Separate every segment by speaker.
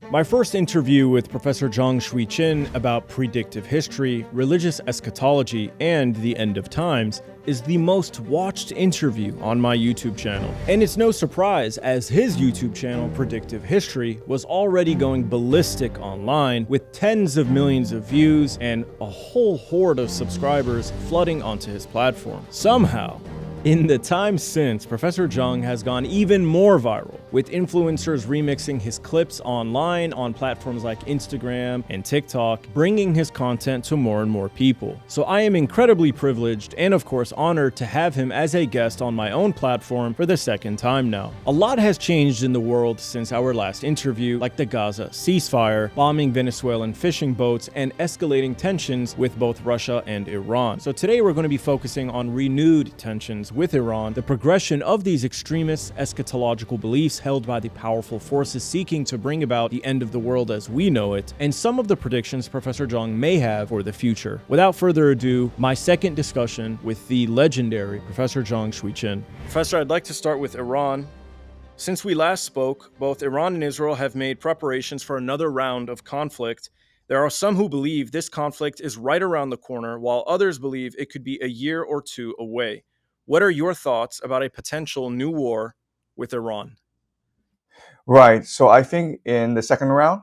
Speaker 1: My first interview with Professor Jiang Shui-Chin about predictive history, religious eschatology, and the end of times is the most watched interview on my YouTube channel. And it's no surprise, as his YouTube channel, Predictive History, was already going ballistic online with tens of millions of views and a whole horde of subscribers flooding onto his platform. Somehow, in the time since, Professor Jiang has gone even more viral, with influencers remixing his clips online on platforms like Instagram and TikTok, bringing his content to more and more people. So I am incredibly privileged and of course honored to have him as a guest on my own platform for the second time now. A lot has changed in the world since our last interview, like the Gaza ceasefire, bombing Venezuelan fishing boats, and escalating tensions with both Russia and Iran. So today we're going to be focusing on renewed tensions with Iran, the progression of these extremist eschatological beliefs held by the powerful forces seeking to bring about the end of the world as we know it, and some of the predictions Professor Jiang may have for the future. Without further ado, my second discussion with the legendary Professor Jiang Shui-Chin. Professor, I'd like to start with Iran. Since we last spoke, both Iran and Israel have made preparations for another round of conflict. There are some who believe this conflict is right around the corner, while others believe it could be a year or two away. What are your thoughts about a potential new war with Iran?
Speaker 2: Right. So I think in the second round,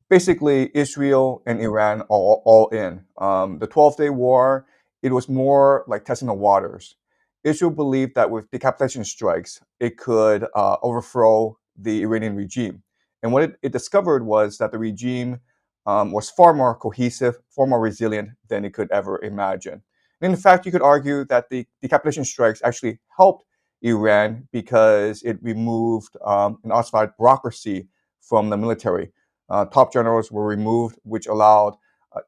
Speaker 2: basically Israel and Iran are all in. The 12-day war, it was more like testing the waters. Israel believed that with decapitation strikes, it could overthrow the Iranian regime. And what it discovered was that the regime was far more cohesive, far more resilient than it could ever imagine. And in fact, you could argue that the decapitation strikes actually helped Iran because it removed an ossified bureaucracy from the military. Top generals were removed, which allowed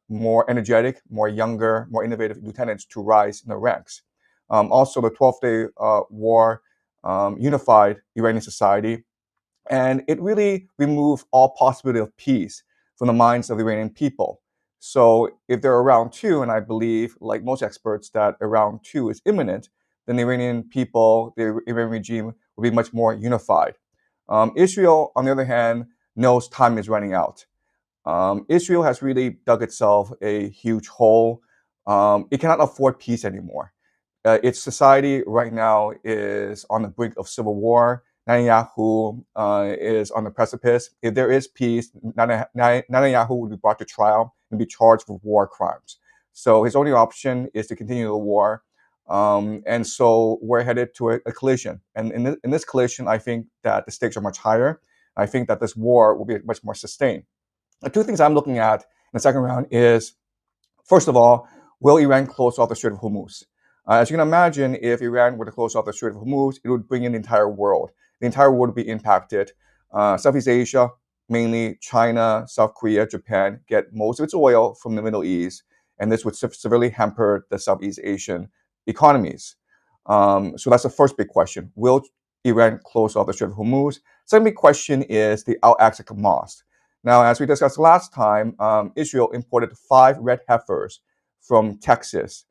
Speaker 2: more energetic, more younger, more innovative lieutenants to rise in the ranks. Also, the 12-day war unified Iranian society, and it really removed all possibility of peace from the minds of the Iranian people. So if they're around two, and I believe, like most experts, that around two is imminent, then the Iranian people, the Iranian regime, will be much more unified. Israel, on the other hand, knows time is running out. Israel has really dug itself a huge hole. It cannot afford peace anymore. Its society right now is on the brink of civil war. Netanyahu is on the precipice. If there is peace, Netanyahu will be brought to trial and be charged with war crimes. So his only option is to continue the war. And so we're headed to a collision. And in this collision, I think that the stakes are much higher. I think that this war will be much more sustained. The two things I'm looking at in the second round is, first of all, will Iran close off the Strait of Hormuz? As you can imagine, if Iran were to close off the Strait of Hormuz, it would bring in the entire world. The entire world would be impacted. Southeast Asia, mainly China, South Korea, Japan, get most of its oil from the Middle East, and this would severely hamper the Southeast Asian economies. So that's the first big question. Will Iran close off the Strait of Hormuz? Second big question is the out-access of mosques. Now, as we discussed last time, Israel imported 5 red heifers from Texas.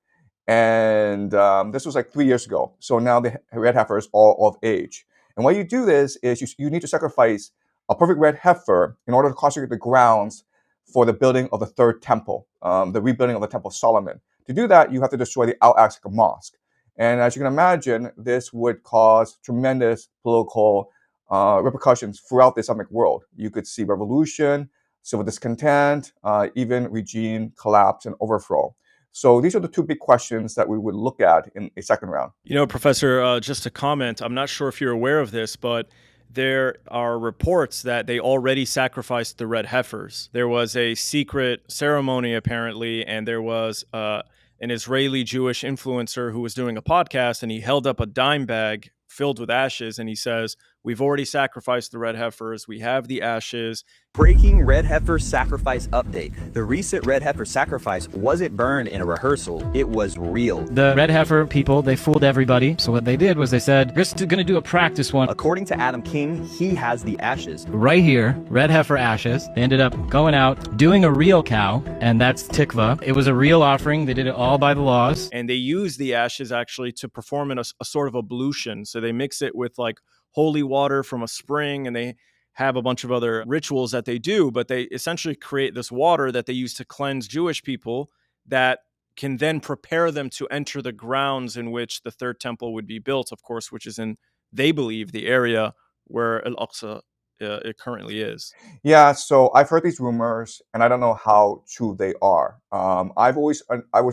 Speaker 2: And this was like 3 years ago. So now the red heifer is all of age. And why you do this is you need to sacrifice a perfect red heifer in order to consecrate the grounds for the building of the third temple, the rebuilding of the Temple of Solomon. To do that, you have to destroy the Al-Aqsa Mosque. And as you can imagine, this would cause tremendous political repercussions throughout the Islamic world. You could see revolution, civil discontent, even regime collapse and overthrow. So these are the two big questions that we would look at in a second round.
Speaker 1: You know, Professor, just to comment, I'm not sure if you're aware of this, but there are reports that they already sacrificed the red heifers. There was a secret ceremony, apparently, and there was an Israeli Jewish influencer who was doing a podcast, and he held up a dime bag filled with ashes, and he says, "We've already sacrificed the red heifers. We have the ashes."
Speaker 3: Breaking red heifer sacrifice update. The recent red heifer sacrifice wasn't burned in a rehearsal. It was real.
Speaker 4: The red heifer people, they fooled everybody. So what they did was they said, we're just going to do a practice one.
Speaker 3: According to Adam King, he has the ashes.
Speaker 4: Right here, red heifer ashes. They ended up going out, doing a real cow, and that's tikva. It was a real offering. They did it all by the laws.
Speaker 1: And they use the ashes actually to perform in a sort of ablution. So they mix it with like holy water from a spring, and they have a bunch of other rituals that they do, but they essentially create this water that they use to cleanse Jewish people that can then prepare them to enter the grounds in which the third temple would be built, of course, which is in, they believe, the area where Al-Aqsa it currently is.
Speaker 2: Yeah, so I've heard these rumors, and I don't know how true they are. I was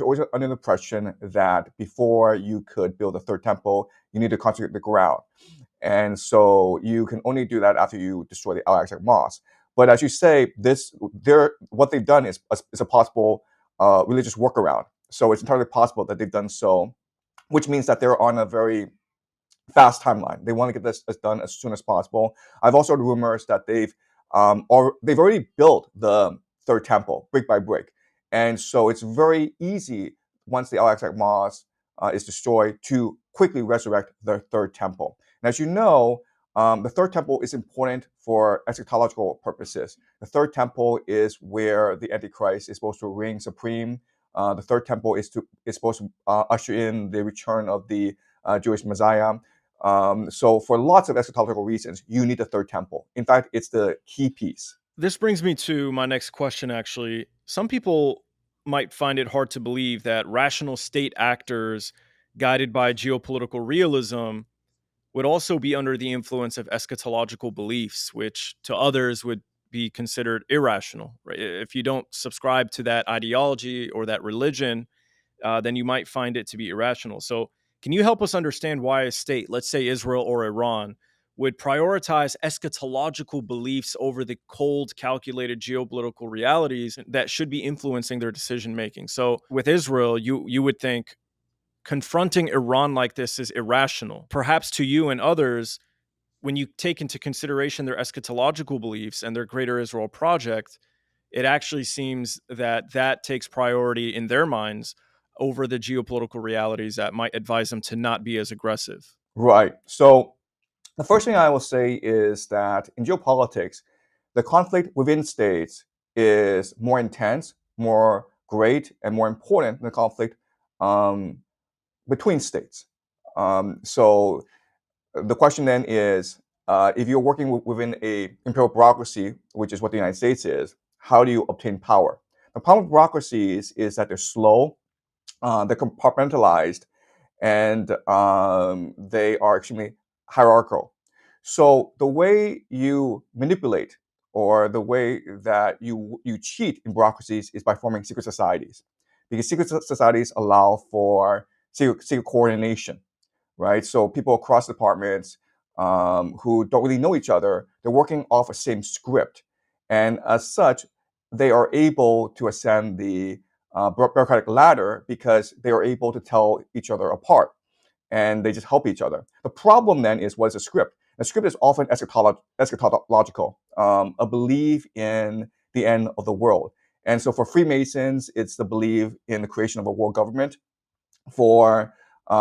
Speaker 2: always under the impression that before you could build a third temple, you need to consecrate the ground, and so you can only do that after you destroy the Al-Aqsa Mosque. But as you say, what they've done is a possible religious workaround. So it's entirely possible that they've done so, which means that they're on a very fast timeline. They want to get this done as soon as possible. I've also heard rumors that they've already built the third temple brick by brick, and so it's very easy once the Al-Aqsa Mosque is destroyed to quickly resurrect the third temple. And as you know, the third temple is important for eschatological purposes. The third temple is where the Antichrist is supposed to reign supreme. The third temple is supposed to usher in the return of the Jewish Messiah. So for lots of eschatological reasons, you need the third temple. In fact, it's the key piece.
Speaker 1: This brings me to my next question, actually. Some people might find it hard to believe that rational state actors guided by geopolitical realism would also be under the influence of eschatological beliefs, which to others would be considered irrational. Right? If you don't subscribe to that ideology or that religion, then you might find it to be irrational. So, can you help us understand why a state, let's say Israel or Iran, would prioritize eschatological beliefs over the cold, calculated geopolitical realities that should be influencing their decision making? So, with Israel, you would think confronting Iran like this is irrational. Perhaps to you and others, when you take into consideration their eschatological beliefs and their Greater Israel project, it actually seems that that takes priority in their minds over the geopolitical realities that might advise them to not be as aggressive.
Speaker 2: Right. So the first thing I will say is that in geopolitics, the conflict within states is more intense, more great, and more important than the conflict um, between states. So the question then is, if you're working within a imperial bureaucracy, which is what the United States is, how do you obtain power? The problem with bureaucracies is that they're slow, they're compartmentalized, and they are extremely hierarchical. So the way you manipulate or the way that you cheat in bureaucracies is by forming secret societies, because secret societies allow for secret coordination, right? So people across departments who don't really know each other, they're working off a same script, and as such, they are able to ascend the bureaucratic ladder because they are able to tell each other apart, and they just help each other. The problem then is, what is a script? A script is often eschatological, a belief in the end of the world. And so for Freemasons, it's the belief in the creation of a world government. For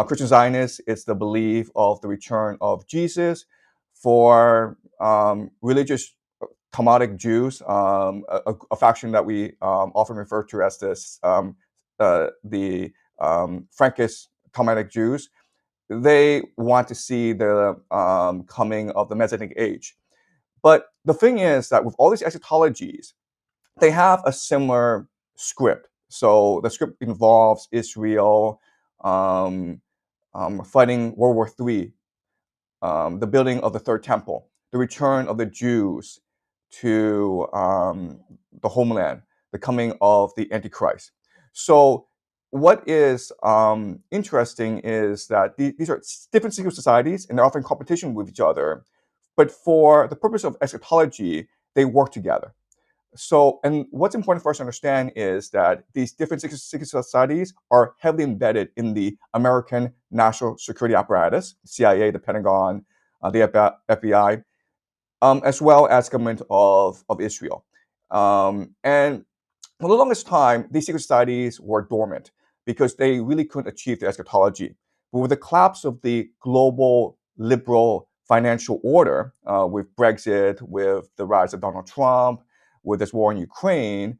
Speaker 2: Christian Zionists, it's the belief of the return of Jesus. For religious Talmudic Jews, a faction that we often refer to as the Frankist Talmudic Jews, they want to see the coming of the Messianic age. But the thing is that with all these eschatologies, they have a similar script. So the script involves Israel fighting World War III, the building of the third temple, the return of the Jews to the homeland, the coming of the Antichrist. So what is interesting is that these are different secret societies, and they're often in competition with each other. But for the purpose of eschatology, they work together. So, and what's important for us to understand is that these different secret societies are heavily embedded in the American national security apparatus, CIA, the Pentagon, the FBI, as well as government of Israel. And for the longest time, these secret societies were dormant because they really couldn't achieve their eschatology. But with the collapse of the global liberal financial order, with Brexit, with the rise of Donald Trump, with this war in Ukraine,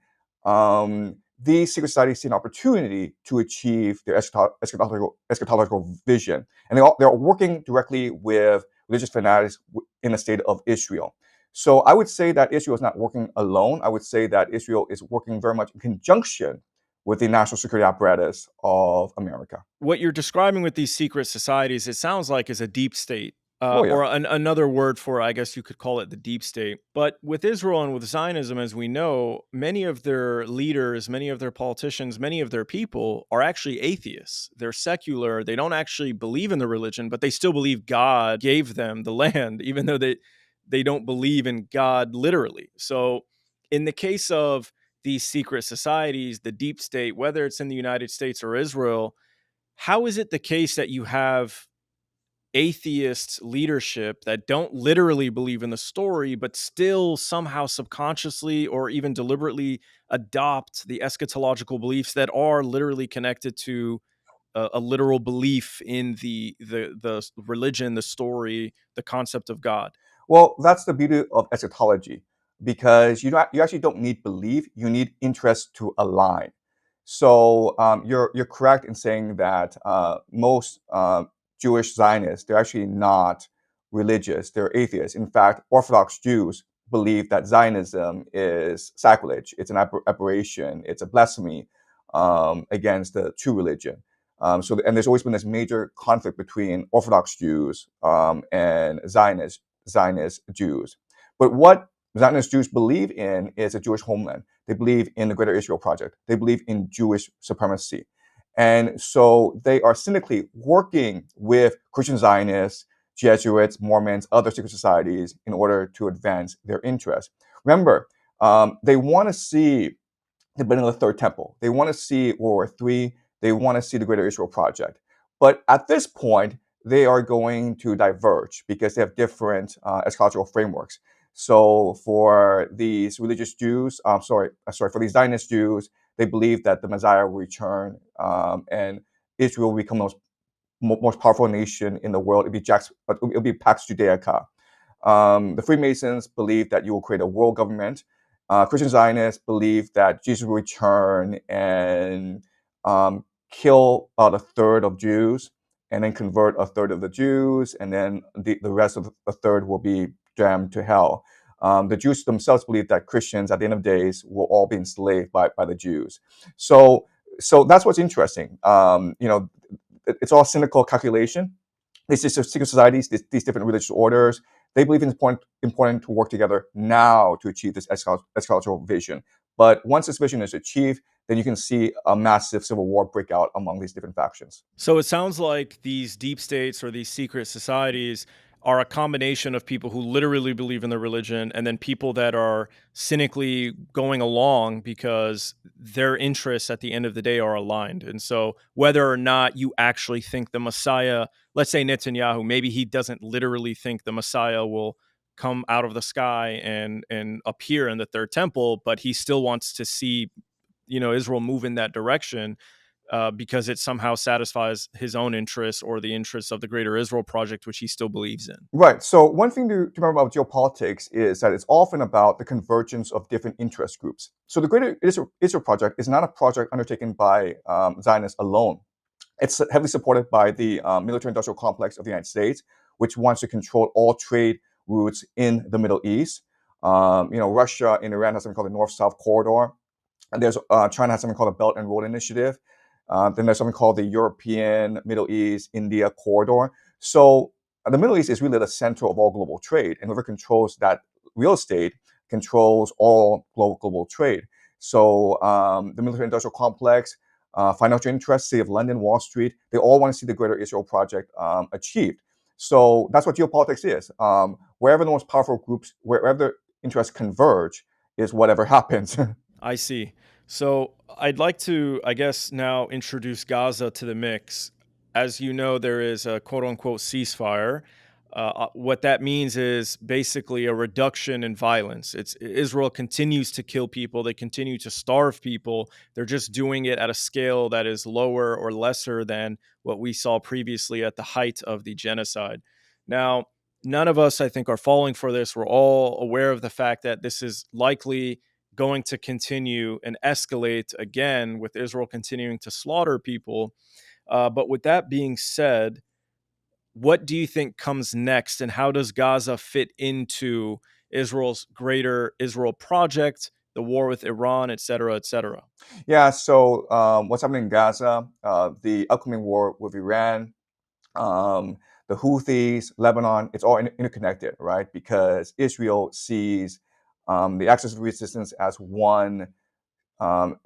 Speaker 2: these secret societies see an opportunity to achieve their eschatological vision. And they're working directly with religious fanatics in the state of Israel. So I would say that Israel is not working alone. I would say that Israel is working very much in conjunction with the national security apparatus of America.
Speaker 1: What you're describing with these secret societies, it sounds like is a deep state,
Speaker 2: Oh yeah.
Speaker 1: or another word for, I guess you could call it the deep state. But with Israel and with Zionism, as we know, many of their leaders, many of their politicians, many of their people are actually atheists. They're secular. They don't actually believe in the religion, but they still believe God gave them the land, even though they don't believe in God literally. So in the case of these secret societies, the deep state, whether it's in the United States or Israel, how is it the case that you have atheist leadership that don't literally believe in the story, but still somehow subconsciously or even deliberately adopt the eschatological beliefs that are literally connected to a literal belief in the religion, the story, the concept of God?
Speaker 2: Well, that's the beauty of eschatology, because you actually don't need belief; you need interest to align. So you're correct in saying that most Jewish Zionists, they're actually not religious; they're atheists. In fact, Orthodox Jews believe that Zionism is sacrilege; it's an aberration; it's a blasphemy against the true religion. And there's always been this major conflict between Orthodox Jews and Zionist Jews. But what Zionist Jews believe in is a Jewish homeland. They believe in the Greater Israel Project. They believe in Jewish supremacy. And so they are cynically working with Christian Zionists, Jesuits, Mormons, other secret societies in order to advance their interests. Remember, they want to see the building of the third temple. They want to see World War III. They want to see the Greater Israel Project. But at this point, they are going to diverge because they have different eschatological frameworks. So for these religious Jews, for these Zionist Jews, they believe that the Messiah will return and Israel will become the most powerful nation in the world. It'll be Pax Judaica. The Freemasons believe that you will create a world government. Christian Zionists believe that Jesus will return and kill about a third of Jews and then convert a third of the Jews, and then the rest of the third will be damned to hell. The Jews themselves believe that Christians, at the end of days, will all be enslaved by the Jews. So that's what's interesting. It's all cynical calculation. These secret societies, these different religious orders, they believe it's important to work together now to achieve this eschatological vision. But once this vision is achieved, then you can see a massive civil war break out among these different factions.
Speaker 1: So it sounds like these deep states or these secret societies are a combination of people who literally believe in the religion and then people that are cynically going along because their interests at the end of the day are aligned. And so whether or not you actually think the Messiah, let's say Netanyahu, maybe he doesn't literally think the Messiah will come out of the sky and appear in the third temple, but he still wants to see, Israel move in that direction because it somehow satisfies his own interests or the interests of the Greater Israel Project, which he still believes in.
Speaker 2: Right. So one thing to remember about geopolitics is that it's often about the convergence of different interest groups. So the Greater Israel Project is not a project undertaken by Zionists alone. It's heavily supported by the military-industrial complex of the United States, which wants to control all trade routes in the Middle East. Russia and Iran has something called the North-South Corridor. And there's China has something called the Belt and Road Initiative. Then there's something called the European, Middle East, India corridor. So the Middle East is really the center of all global trade, and whoever controls that real estate controls all global trade. So the military-industrial complex, financial interests, City of London, Wall Street, they all want to see the Greater Israel Project achieved. So that's what geopolitics is. Wherever the most powerful groups, wherever the interests converge, is whatever happens.
Speaker 1: I see. So I'd like to, I guess, now introduce Gaza to the mix. As you know, there is a quote unquote ceasefire. What that means is basically a reduction in violence. It's Israel continues to kill people. They continue to starve people. They're just doing it at a scale that is lower or lesser than what we saw previously at the height of the genocide. Now, none of us, I think, are falling for this. We're all aware of the fact that this is likely going to continue and escalate again with Israel continuing to slaughter people. But with that being said, what do you think comes next, and how does Gaza fit into Israel's greater Israel project, the war with Iran, et cetera, et cetera?
Speaker 2: Yeah, so what's happening in Gaza, the upcoming war with Iran, um, the Houthis, Lebanon, it's all interconnected, right? Because Israel sees the Axis of Resistance as one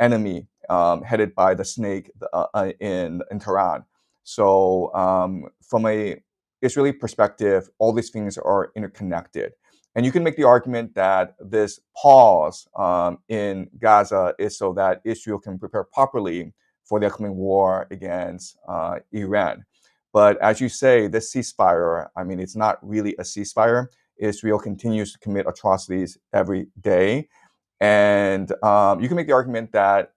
Speaker 2: enemy headed by the snake in Tehran. So from a Israeli perspective, all these things are interconnected. And you can make the argument that this pause in Gaza is so that Israel can prepare properly for the upcoming war against Iran. But as you say, this ceasefire, I mean, it's not really a ceasefire. Israel continues to commit atrocities every day. And you can make the argument that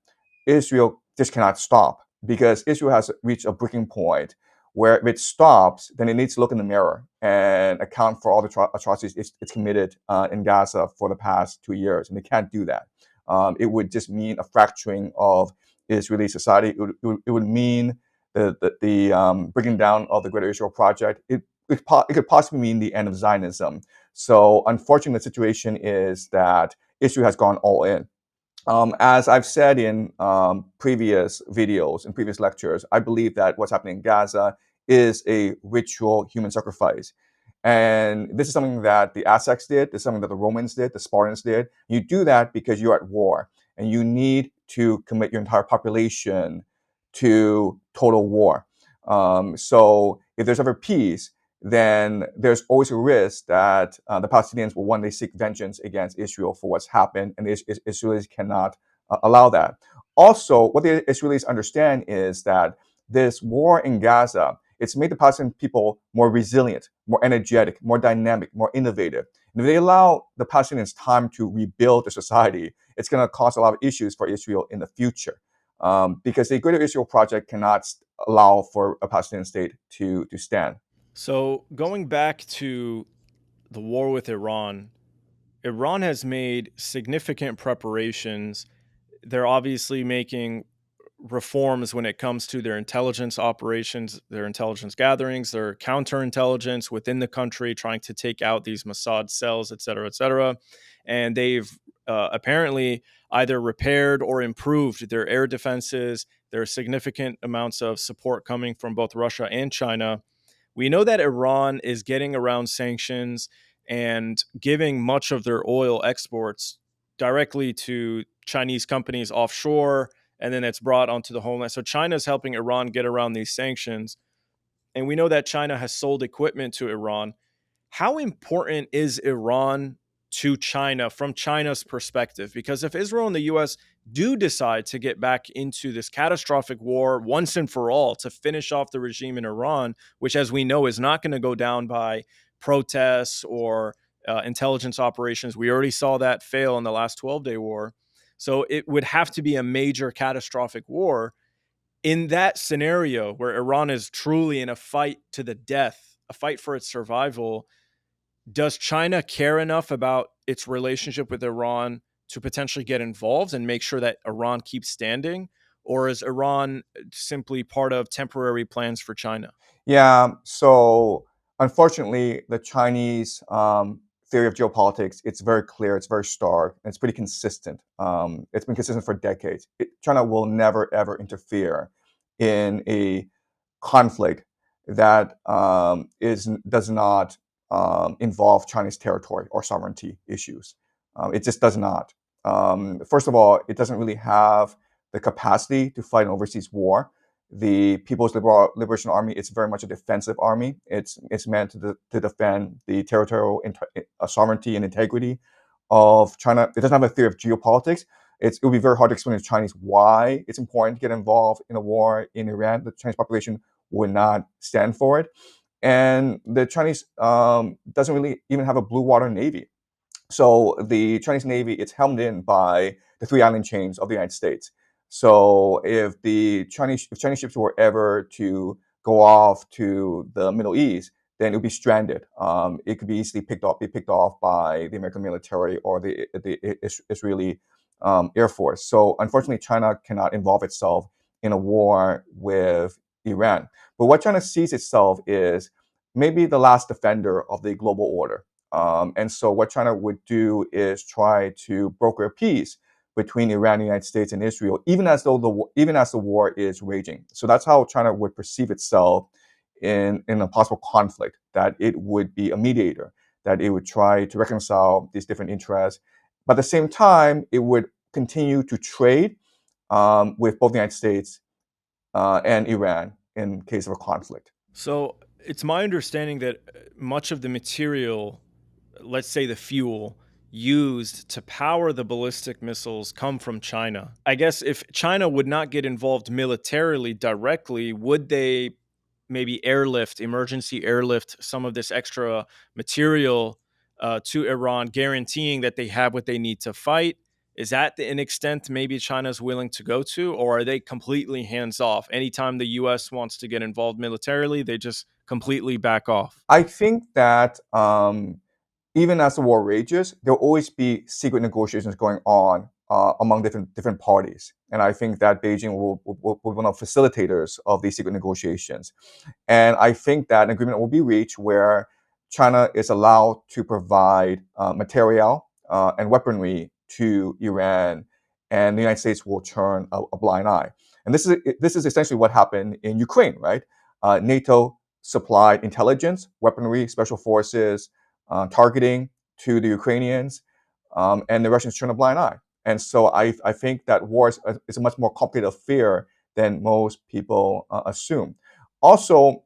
Speaker 2: Israel just cannot stop because Israel has reached a breaking point where if it stops, then it needs to look in the mirror and account for all the atrocities it's committed in Gaza for the past 2 years. And they can't do that. It would just mean a fracturing of Israeli society. It would mean the breaking down of the Greater Israel Project. It could possibly mean the end of Zionism. So unfortunately, the situation is that Israel has gone all in. As I've said in previous videos and previous lectures, I believe that what's happening in Gaza is a ritual human sacrifice. And this is something that the Aztecs did, this is something that the Romans did, the Spartans did. You do that because you're at war and you need to commit your entire population to total war. So if there's ever peace, then there's always a risk that the Palestinians will one day seek vengeance against Israel for what's happened, and the Israelis cannot allow that. Also, what the Israelis understand is that this war in Gaza, it's made the Palestinian people more resilient, more energetic, more dynamic, more innovative. And if they allow the Palestinians time to rebuild their society, it's going to cause a lot of issues for Israel in the future. Because the Greater Israel Project cannot allow for a Palestinian state to stand.
Speaker 1: So going back to the war with Iran, Iran has made significant preparations. They're obviously making reforms when it comes to their intelligence operations, their intelligence gatherings, their counterintelligence within the country, trying to take out these Mossad cells, et cetera, et cetera. And they've apparently either repaired or improved their air defenses. There are significant amounts of support coming from both Russia and China. We know that Iran is getting around sanctions and giving much of their oil exports directly to Chinese companies offshore, and then it's brought onto the homeland. So China is helping Iran get around these sanctions. And we know that China has sold equipment to Iran. How important is Iran to China from China's perspective? Because if Israel and the US do decide to get back into this catastrophic war once and for all to finish off the regime in Iran, which, as we know, is not going to go down by protests or intelligence operations, we already saw that fail in the last 12-day war. So it would have to be a major catastrophic war. In that scenario where Iran is truly in a fight to the death, a fight for its survival, does China care enough about its relationship with Iran to potentially get involved and make sure that Iran keeps standing? Or is Iran simply part of temporary plans for China?
Speaker 2: Yeah, so unfortunately, the Chinese theory of geopolitics, it's very clear, it's very stark, and it's pretty consistent. It's been consistent for decades. China will never, ever interfere in a conflict that does not involve Chinese territory or sovereignty issues. It just does not. First of all, it doesn't really have the capacity to fight an overseas war. The People's Liberation Army, it's very much a defensive army. It's meant to defend the territorial sovereignty and integrity of China. It doesn't have a theory of geopolitics. It would be very hard to explain to Chinese why it's important to get involved in a war in Iran. The Chinese population would not stand for it. And the Chinese doesn't really even have a blue water navy. So the Chinese Navy, it's hemmed in by the three island chains of the United States. So if Chinese ships were ever to go off to the Middle East, then it would be stranded. It could be easily picked off by the American military or the Israeli Air Force. So unfortunately, China cannot involve itself in a war with Iran. But what China sees itself is maybe the last defender of the global order. And so what China would do is try to broker a peace between Iran, the United States, and Israel, even as the war is raging. So that's how China would perceive itself in a possible conflict, that it would be a mediator, that it would try to reconcile these different interests. But at the same time, it would continue to trade with both the United States and Iran in case of a conflict.
Speaker 1: So it's my understanding that much of the material, let's say the fuel, used to power the ballistic missiles come from China. I guess if China would not get involved militarily directly, would they maybe emergency airlift some of this extra material to Iran, guaranteeing that they have what they need to fight? Is that an extent maybe China's willing to go to, or are they completely hands off? Anytime the US wants to get involved militarily, they just completely back off?
Speaker 2: I think that even as the war rages, there'll always be secret negotiations going on among different parties, and I think that Beijing will be one of the facilitators of these secret negotiations. And I think that an agreement will be reached where China is allowed to provide material and weaponry to Iran, and the United States will turn a blind eye. And this is essentially what happened in Ukraine, right? NATO supplied intelligence, weaponry, special forces, targeting to the Ukrainians, and the Russians turned a blind eye. And so I think that war is a much more complicated affair than most people assume. Also,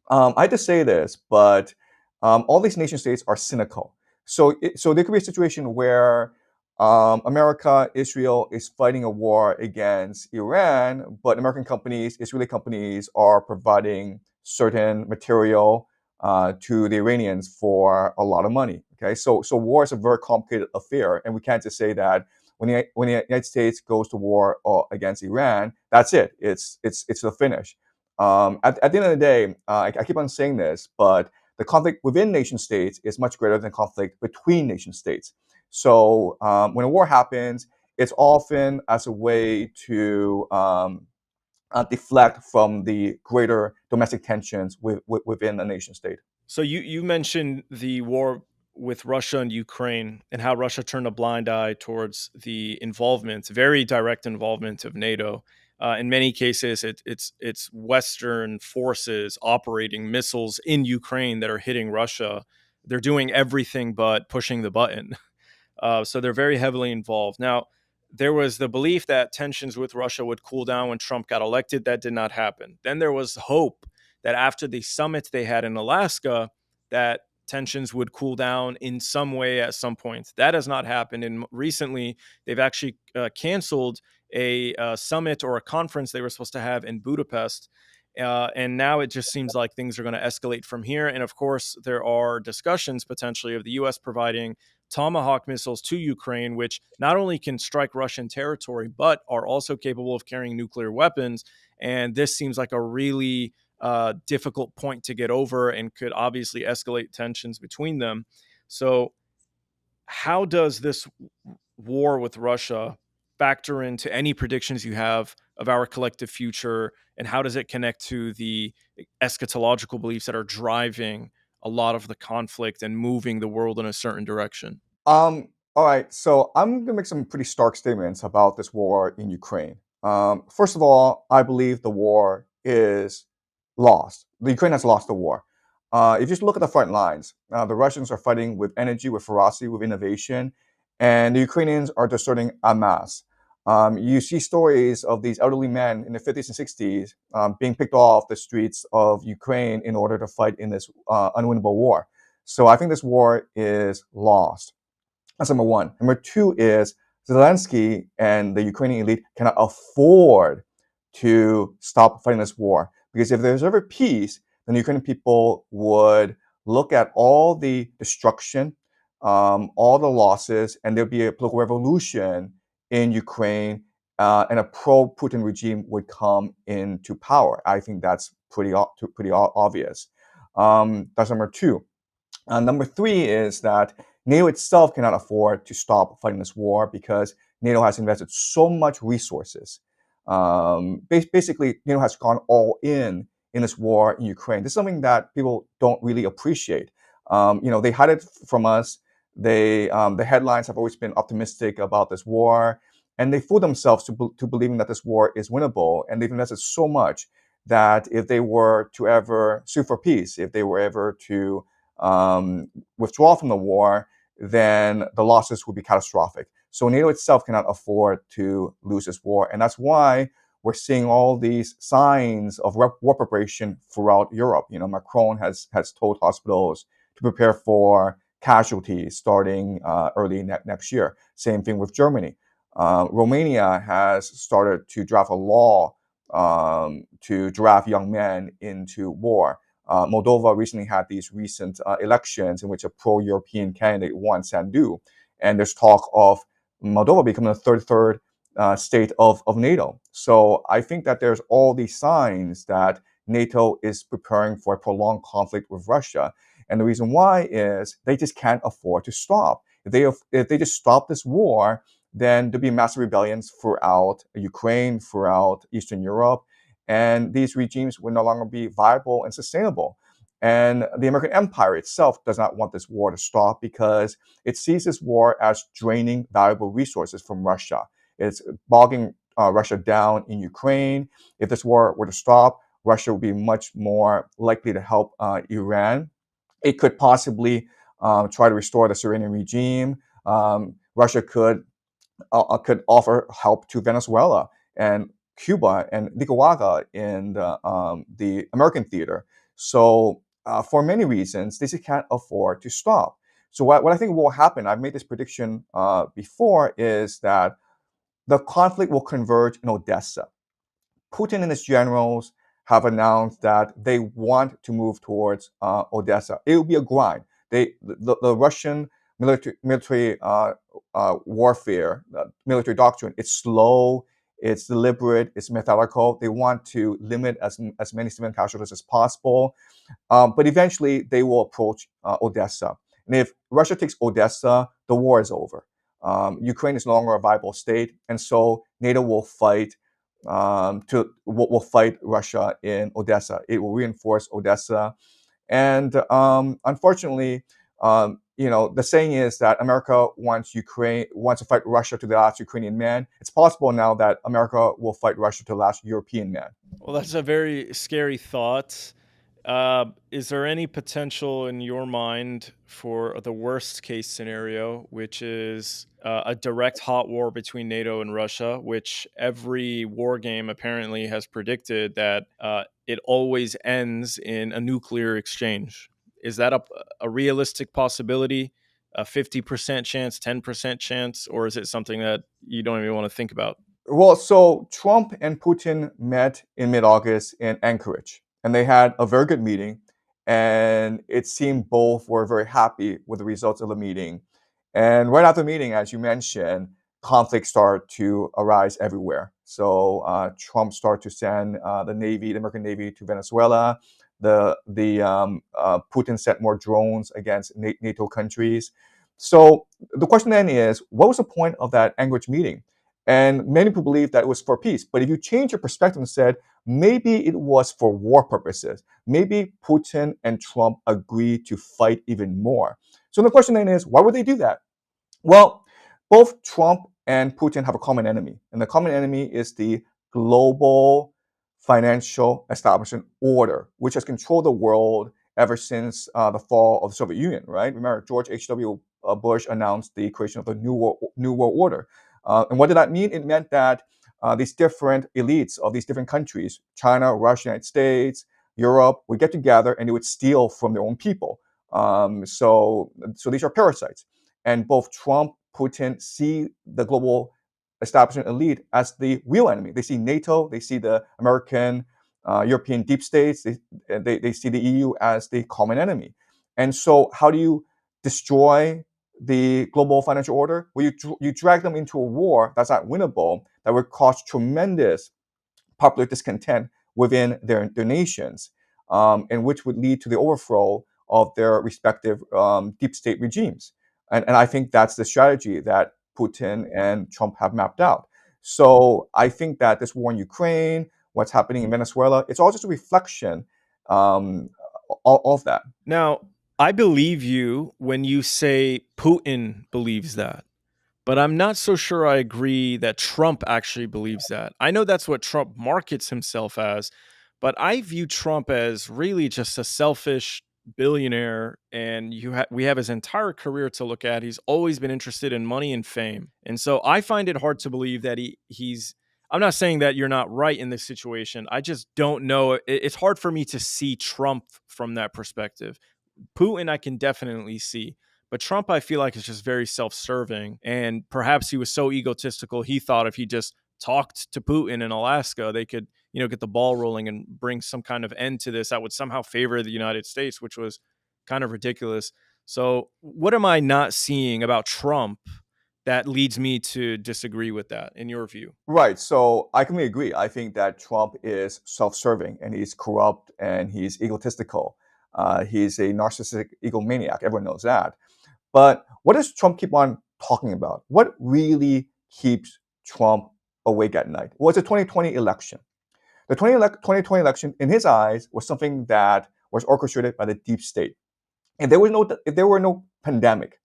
Speaker 2: I hate to say this, but all these nation states are cynical. So there could be a situation where America, Israel is fighting a war against Iran, but American companies, Israeli companies are providing certain material to the Iranians for a lot of money. Okay, so war is a very complicated affair, and we can't just say that when the United States goes to war against Iran, that's it. It's the finish. At the end of the day, I keep on saying this, but the conflict within nation states is much greater than conflict between nation states. So when a war happens, it's often as a way to deflect from the greater domestic tensions within a nation state.
Speaker 1: So you mentioned the war with Russia and Ukraine and how Russia turned a blind eye towards the involvement, very direct involvement of NATO. In many cases, it's Western forces operating missiles in Ukraine that are hitting Russia. They're doing everything but pushing the button. So they're very heavily involved. Now, there was the belief that tensions with Russia would cool down when Trump got elected. That did not happen. Then there was hope that after the summit they had in Alaska, that tensions would cool down in some way at some point. That has not happened. And recently, they've actually canceled a summit or a conference they were supposed to have in Budapest. And now it just seems like things are going to escalate from here. And of course, there are discussions potentially of the U.S. providing Tomahawk missiles to Ukraine, which not only can strike Russian territory, but are also capable of carrying nuclear weapons. And this seems like a really difficult point to get over and could obviously escalate tensions between them. So, how does this war with Russia factor into any predictions you have of our collective future? And how does it connect to the eschatological beliefs that are driving a lot of the conflict and moving the world in a certain direction?
Speaker 2: All right, so I'm gonna make some pretty stark statements about this war in Ukraine. First of all, I believe the war is lost. The Ukraine has lost the war. If you just look at the front lines, the Russians are fighting with energy, with ferocity, with innovation, and the Ukrainians are deserting en masse. You see stories of these elderly men in the 50s and 60s being picked off the streets of Ukraine in order to fight in this unwinnable war. So I think this war is lost. That's number one. Number two is Zelensky and the Ukrainian elite cannot afford to stop fighting this war. Because if there's ever peace, then the Ukrainian people would look at all the destruction, all the losses, and there'll be a political revolution in Ukraine, and a pro-Putin regime would come into power. I think that's pretty obvious. That's number two. Number three is that NATO itself cannot afford to stop fighting this war because NATO has invested so much resources. Basically, NATO has gone all in this war in Ukraine. This is something that people don't really appreciate. They hide it from us. The headlines have always been optimistic about this war, and they fool themselves to believing that this war is winnable. And they've invested so much that if they were to ever sue for peace, if they were ever to withdraw from the war, then the losses would be catastrophic. So NATO itself cannot afford to lose this war, and that's why we're seeing all these signs of war preparation throughout Europe. Macron has told hospitals to prepare for casualties starting early next year. Same thing with Germany. Romania has started to draft a law to draft young men into war. Moldova recently had these recent elections in which a pro-European candidate won Sandu, and there's talk of Moldova becoming the third state of NATO. So I think that there's all these signs that NATO is preparing for a prolonged conflict with Russia. And the reason why is they just can't afford to stop. If they just stop this war, then there'll be massive rebellions throughout Ukraine, throughout Eastern Europe, and these regimes will no longer be viable and sustainable. And the American empire itself does not want this war to stop because it sees this war as draining valuable resources from Russia. It's bogging Russia down in Ukraine. If this war were to stop, Russia would be much more likely to help Iran. It could possibly try to restore the Syrian regime. Russia could offer help to Venezuela and Cuba and Nicaragua in the American theater. So for many reasons, they just can't afford to stop. So what I think will happen, I've made this prediction before, is that the conflict will converge in Odessa. Putin and his generals have announced that they want to move towards Odessa. It will be a grind. The Russian military warfare, military doctrine, it's slow, it's deliberate, it's methodical. They want to limit as many civilian casualties as possible. But eventually, they will approach Odessa. And if Russia takes Odessa, the war is over. Ukraine is no longer a viable state, and so NATO will fight will fight Russia in Odessa. It will reinforce Odessa, and unfortunately, the saying is that America wants to fight Russia to the last Ukrainian man. It's possible now that America will fight Russia to the last European man.
Speaker 1: Well, that's a very scary thought. Is there any potential in your mind for the worst case scenario, which is a direct hot war between NATO and Russia, which every war game apparently has predicted that it always ends in a nuclear exchange? Is that a realistic possibility, a 50% chance, 10% chance, or is it something that you don't even want to think about?
Speaker 2: Well, so Trump and Putin met in mid-August in Anchorage, and they had a very good meeting. And it seemed both were very happy with the results of the meeting. And right after the meeting, as you mentioned, conflicts start to arise everywhere. So Trump started to send the American Navy, to Venezuela. Putin sent more drones against NATO countries. So the question then is, what was the point of that Anchorage meeting? And many people believe that it was for peace. But if you change your perspective and said, maybe it was for war purposes, maybe Putin and Trump agreed to fight even more. So the question then is, why would they do that? Well, both Trump and Putin have a common enemy. And the common enemy is the global financial establishment order, which has controlled the world ever since the fall of the Soviet Union, right? Remember, George H.W. Bush announced the creation of the New World Order. And what did that mean? It meant that these different elites of these different countries, China, Russia, United States, Europe, would get together and they would steal from their own people. So these are parasites. And both Trump, Putin see the global establishment elite as the real enemy. They see NATO, they see the American, European deep states, they see the EU as the common enemy. And so how do you destroy the global financial order? Well, you drag them into a war that's not winnable, that would cause tremendous popular discontent within their nations, and which would lead to the overthrow of their respective deep state regimes. And I think that's the strategy that Putin and Trump have mapped out. So I think that this war in Ukraine, what's happening in Venezuela, it's all just a reflection of that.
Speaker 1: Now, I believe you when you say Putin believes that, but I'm not so sure I agree that Trump actually believes that. I know that's what Trump markets himself as, but I view Trump as really just a selfish billionaire, and we have his entire career to look at. He's always been interested in money and fame. And so I find it hard to believe that he's I'm not saying that you're not right in this situation. I just don't know. It's hard for me to see Trump from that perspective. Putin, I can definitely see. But Trump, I feel like, is just very self serving. And perhaps he was so egotistical, he thought if he just talked to Putin in Alaska, they could, get the ball rolling and bring some kind of end to this that would somehow favor the United States, which was kind of ridiculous. So, what am I not seeing about Trump that leads me to disagree with that, in your view?
Speaker 2: Right. So I completely agree. I think that Trump is self-serving and he's corrupt and he's egotistical. He's a narcissistic egomaniac. Everyone knows that. But what does Trump keep on talking about? What really keeps Trump awake at night? Well, it's the 2020 election. The 2020 election, in his eyes, was something that was orchestrated by the deep state. If there were no pandemic,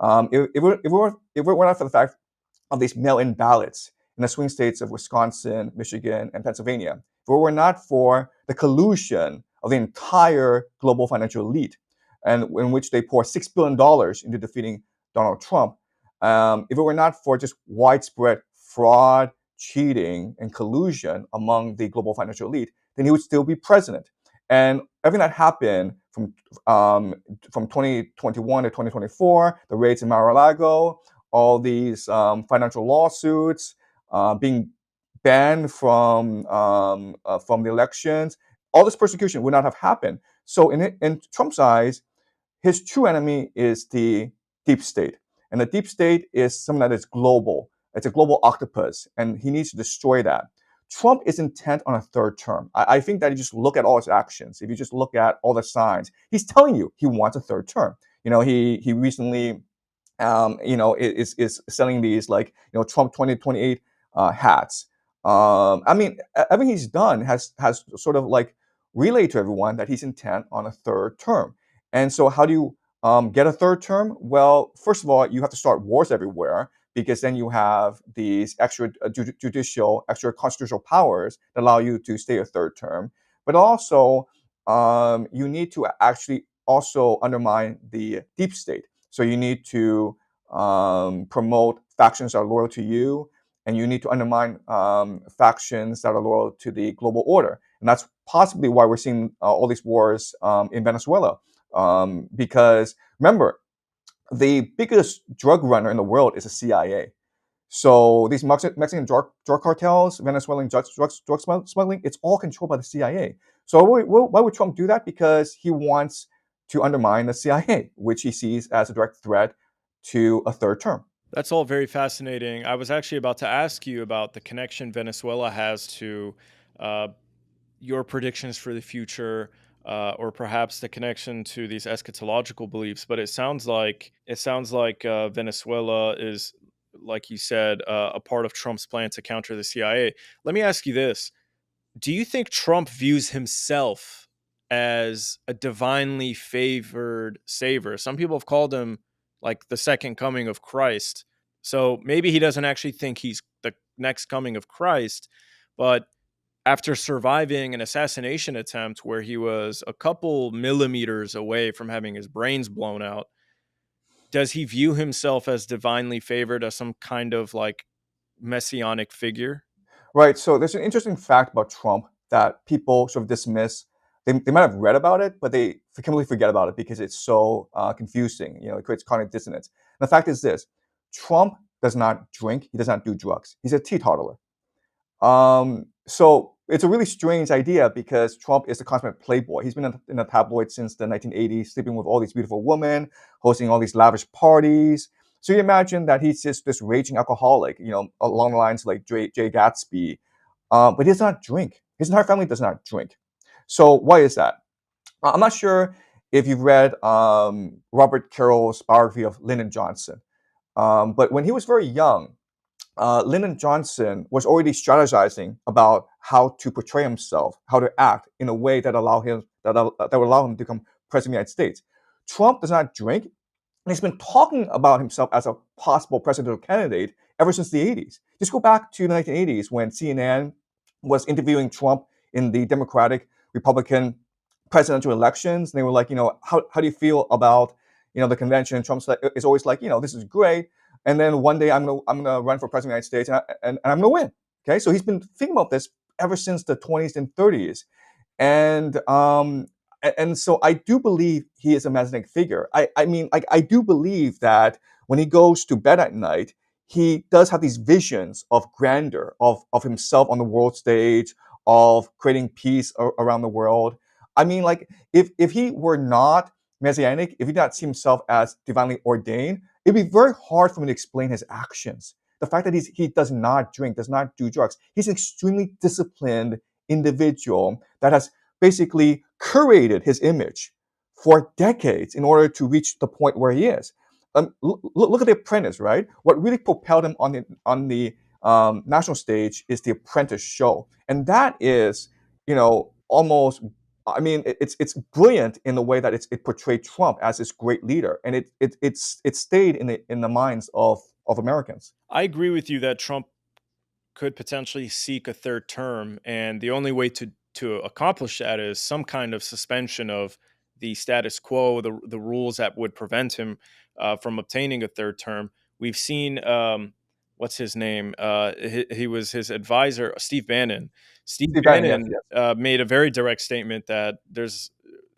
Speaker 2: if it were not for the fact of these mail-in ballots in the swing states of Wisconsin, Michigan, and Pennsylvania, if it were not for the collusion of the entire global financial elite, and in which they pour $6 billion into defeating Donald Trump, if it were not for just widespread fraud, cheating, and collusion among the global financial elite, then he would still be president. And everything that happened from 2021 to 2024, the raids in Mar-a-Lago, all these financial lawsuits, being banned from the elections, all this persecution would not have happened. So in Trump's eyes, his true enemy is the deep state. And the deep state is something that is global. It's a global octopus, and he needs to destroy that. Trump is intent on a third term. I think that you just look at all his actions. If you just look at all the signs, he's telling you he wants a third term. He recently is selling these like Trump 2028 hats. I mean, everything he's done has sort of like relayed to everyone that he's intent on a third term. And so, how do you get a third term? Well, first of all, you have to start wars everywhere because then you have these extra judicial, extra constitutional powers that allow you to stay a third term. But also, you need to actually also undermine the deep state. So you need to promote factions that are loyal to you, and you need to undermine factions that are loyal to the global order. And that's possibly why we're seeing all these wars in Venezuela. Because remember, the biggest drug runner in the world is the CIA. So these Mexican drug cartels, Venezuelan drug smuggling, it's all controlled by the CIA. So why would Trump do that? Because he wants to undermine the CIA, which he sees as a direct threat to a third term.
Speaker 1: That's all very fascinating. I was actually about to ask you about the connection Venezuela has to uh, your predictions for the future, or perhaps the connection to these eschatological beliefs. But it sounds like Venezuela is, like you said, a part of Trump's plan to counter the CIA. Let me ask you this: do you think Trump views himself as a divinely favored savior? Some people have called him like the second coming of Christ. So maybe he doesn't actually think he's the next coming of Christ, but after surviving an assassination attempt where he was a couple millimeters away from having his brains blown out, does he view himself as divinely favored, as some kind of like messianic figure?
Speaker 2: Right. So there's an interesting fact about Trump that people sort of dismiss. They might have read about it, but they completely forget about it because it's so confusing. It creates cognitive dissonance. And the fact is this: Trump does not drink. He does not do drugs. He's a teetotaler. So it's a really strange idea because Trump is a consummate playboy. He's been in the tabloids since the 1980s, sleeping with all these beautiful women, hosting all these lavish parties. So you imagine that he's just this raging alcoholic, along the lines like Jay Gatsby. But he does not drink. His entire family does not drink. So why is that? I'm not sure if you've read Robert Carroll's biography of Lyndon Johnson. But when he was very young, Lyndon Johnson was already strategizing about how to portray himself, how to act in a way that would allow him to become president of the United States. Trump does not drink, and he's been talking about himself as a possible presidential candidate ever since the 80s. Just go back to the 1980s when CNN was interviewing Trump in the Democratic Republican presidential elections. And they were like, how do you feel about, the convention? And Trump's is always like, this is great. And then one day I'm gonna run for president of the United States and I'm gonna win. Okay, so he's been thinking about this ever since the 20s and 30s. And so I do believe he is a messianic figure. I mean, like, I do believe that when he goes to bed at night, he does have these visions of grandeur, of himself on the world stage, of creating peace around the world. I mean, like, if he were not messianic, if he did not see himself as divinely ordained, it'd be very hard for me to explain his actions. The fact that he does not drink, does not do drugs, he's an extremely disciplined individual that has basically curated his image for decades in order to reach the point where he is. Look at The Apprentice, right? What really propelled him on the national stage is The Apprentice show, and that is, almost. I mean, it's brilliant in the way that it portrayed Trump as this great leader, and it stayed in the minds of Americans.
Speaker 1: I agree with you that Trump could potentially seek a third term, and the only way to accomplish that is some kind of suspension of the status quo, the rules that would prevent him from obtaining a third term. We've seen what's his name? He was his advisor, Steve Bannon. Steve
Speaker 2: Steve Bannon, yes,
Speaker 1: Bannon
Speaker 2: yes.
Speaker 1: made a very direct statement that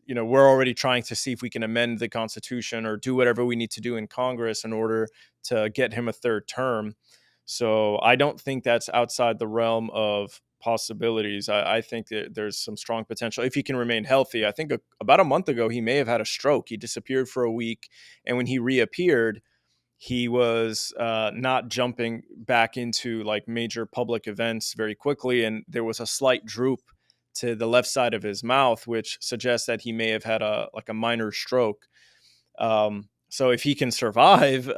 Speaker 1: we're already trying to see if we can amend the Constitution or do whatever we need to do in Congress in order to get him a third term. So I don't think that's outside the realm of possibilities. I think that there's some strong potential if he can remain healthy. I think about a month ago, he may have had a stroke. He disappeared for a week. And when he reappeared, he was not jumping back into like major public events very quickly. And there was a slight droop to the left side of his mouth, which suggests that he may have had a minor stroke. So if he can survive,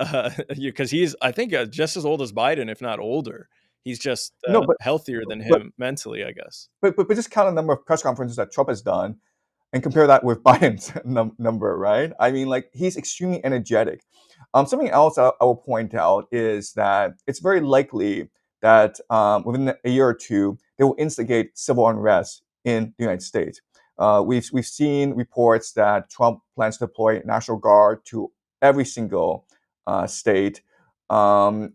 Speaker 1: because he's, I think, just as old as Biden, if not older, he's just
Speaker 2: No,
Speaker 1: healthier than
Speaker 2: but
Speaker 1: him mentally, I guess.
Speaker 2: but just count the number of press conferences that Trump has done, and compare that with Biden's number, right? I mean, like, he's extremely energetic. Something else I will point out is that it's very likely that within a year or two, they will instigate civil unrest in the United States. We've seen reports that Trump plans to deploy National Guard to every single state. And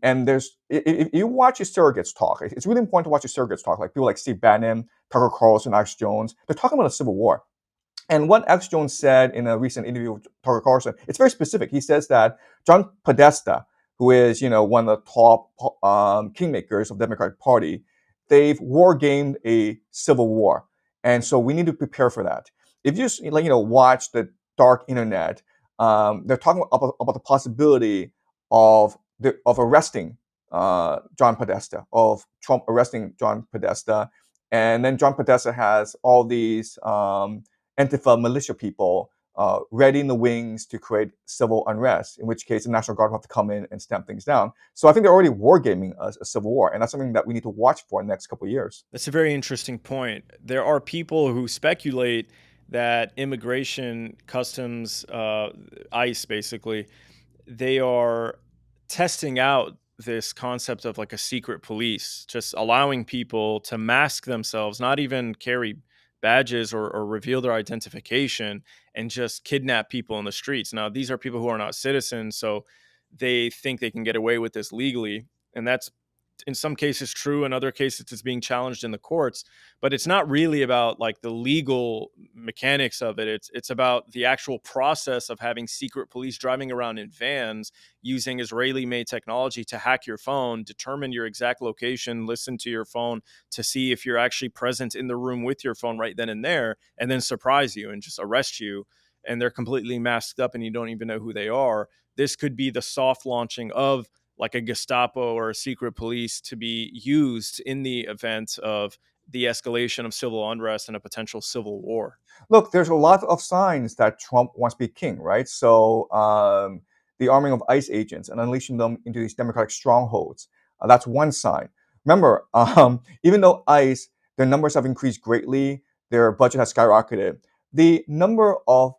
Speaker 2: if you watch his surrogates talk, it's really important to watch his surrogates talk, like people like Steve Bannon, Tucker Carlson, Alex Jones. They're talking about a civil war. And what Alex Jones said in a recent interview with Tucker Carlson, it's very specific. He says that John Podesta, who is, one of the top kingmakers of the Democratic Party, they've war gamed a civil war, and so we need to prepare for that. If you just watch the dark internet, they're talking about the possibility of arresting John Podesta, of Trump arresting John Podesta, and then John Podesta has all these Antifa militia people ready in the wings to create civil unrest, in which case the National Guard will have to come in and stamp things down. So I think they're already wargaming a civil war, and that's something that we need to watch for in the next couple of years.
Speaker 1: That's a very interesting point. There are people who speculate that immigration, customs, ICE, basically, they are testing out this concept of like a secret police, just allowing people to mask themselves, not even carry badges or reveal their identification, and just kidnap people in the streets. Now, these are people who are not citizens, so they think they can get away with this legally. And that's in some cases true, in other cases it's being challenged in the courts, but it's not really about like the legal mechanics of it. It's about the actual process of having secret police driving around in vans using Israeli made technology to hack your phone, determine your exact location, listen to your phone to see if you're actually present in the room with your phone right then and there, and then surprise you and just arrest you. And they're completely masked up and you don't even know who they are. This could be the soft launching of like a Gestapo or a secret police to be used in the event of the escalation of civil unrest and a potential civil war.
Speaker 2: Look, there's a lot of signs that Trump wants to be king, right? So the arming of ICE agents and unleashing them into these democratic strongholds, that's one sign. Remember, even though ICE, their numbers have increased greatly, their budget has skyrocketed, the number of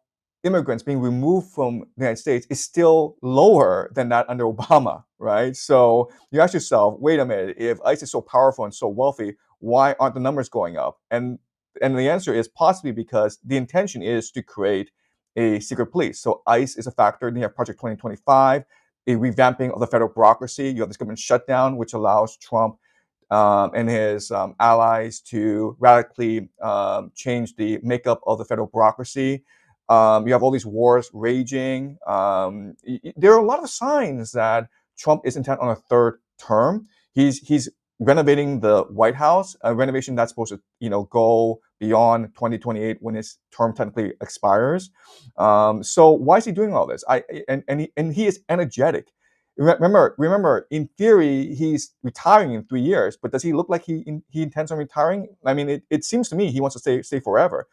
Speaker 2: immigrants being removed from the United States is still lower than that under Obama, right? So you ask yourself, wait a minute, if ICE is so powerful and so wealthy, why aren't the numbers going up? And the answer is possibly because the intention is to create a secret police. So ICE is a factor. Then you have Project 2025, a revamping of the federal bureaucracy. You have this government shutdown, which allows Trump and his allies to radically change the makeup of the federal bureaucracy. You have all these wars raging. There are a lot of signs that Trump is intent on a third term. He's renovating the White House, a renovation that's supposed to go beyond 2028 when his term technically expires. So why is he doing all this? And he is energetic. Remember, in theory, he's retiring in 3 years, but does he look like he intends on retiring? I mean, it seems to me he wants to stay forever.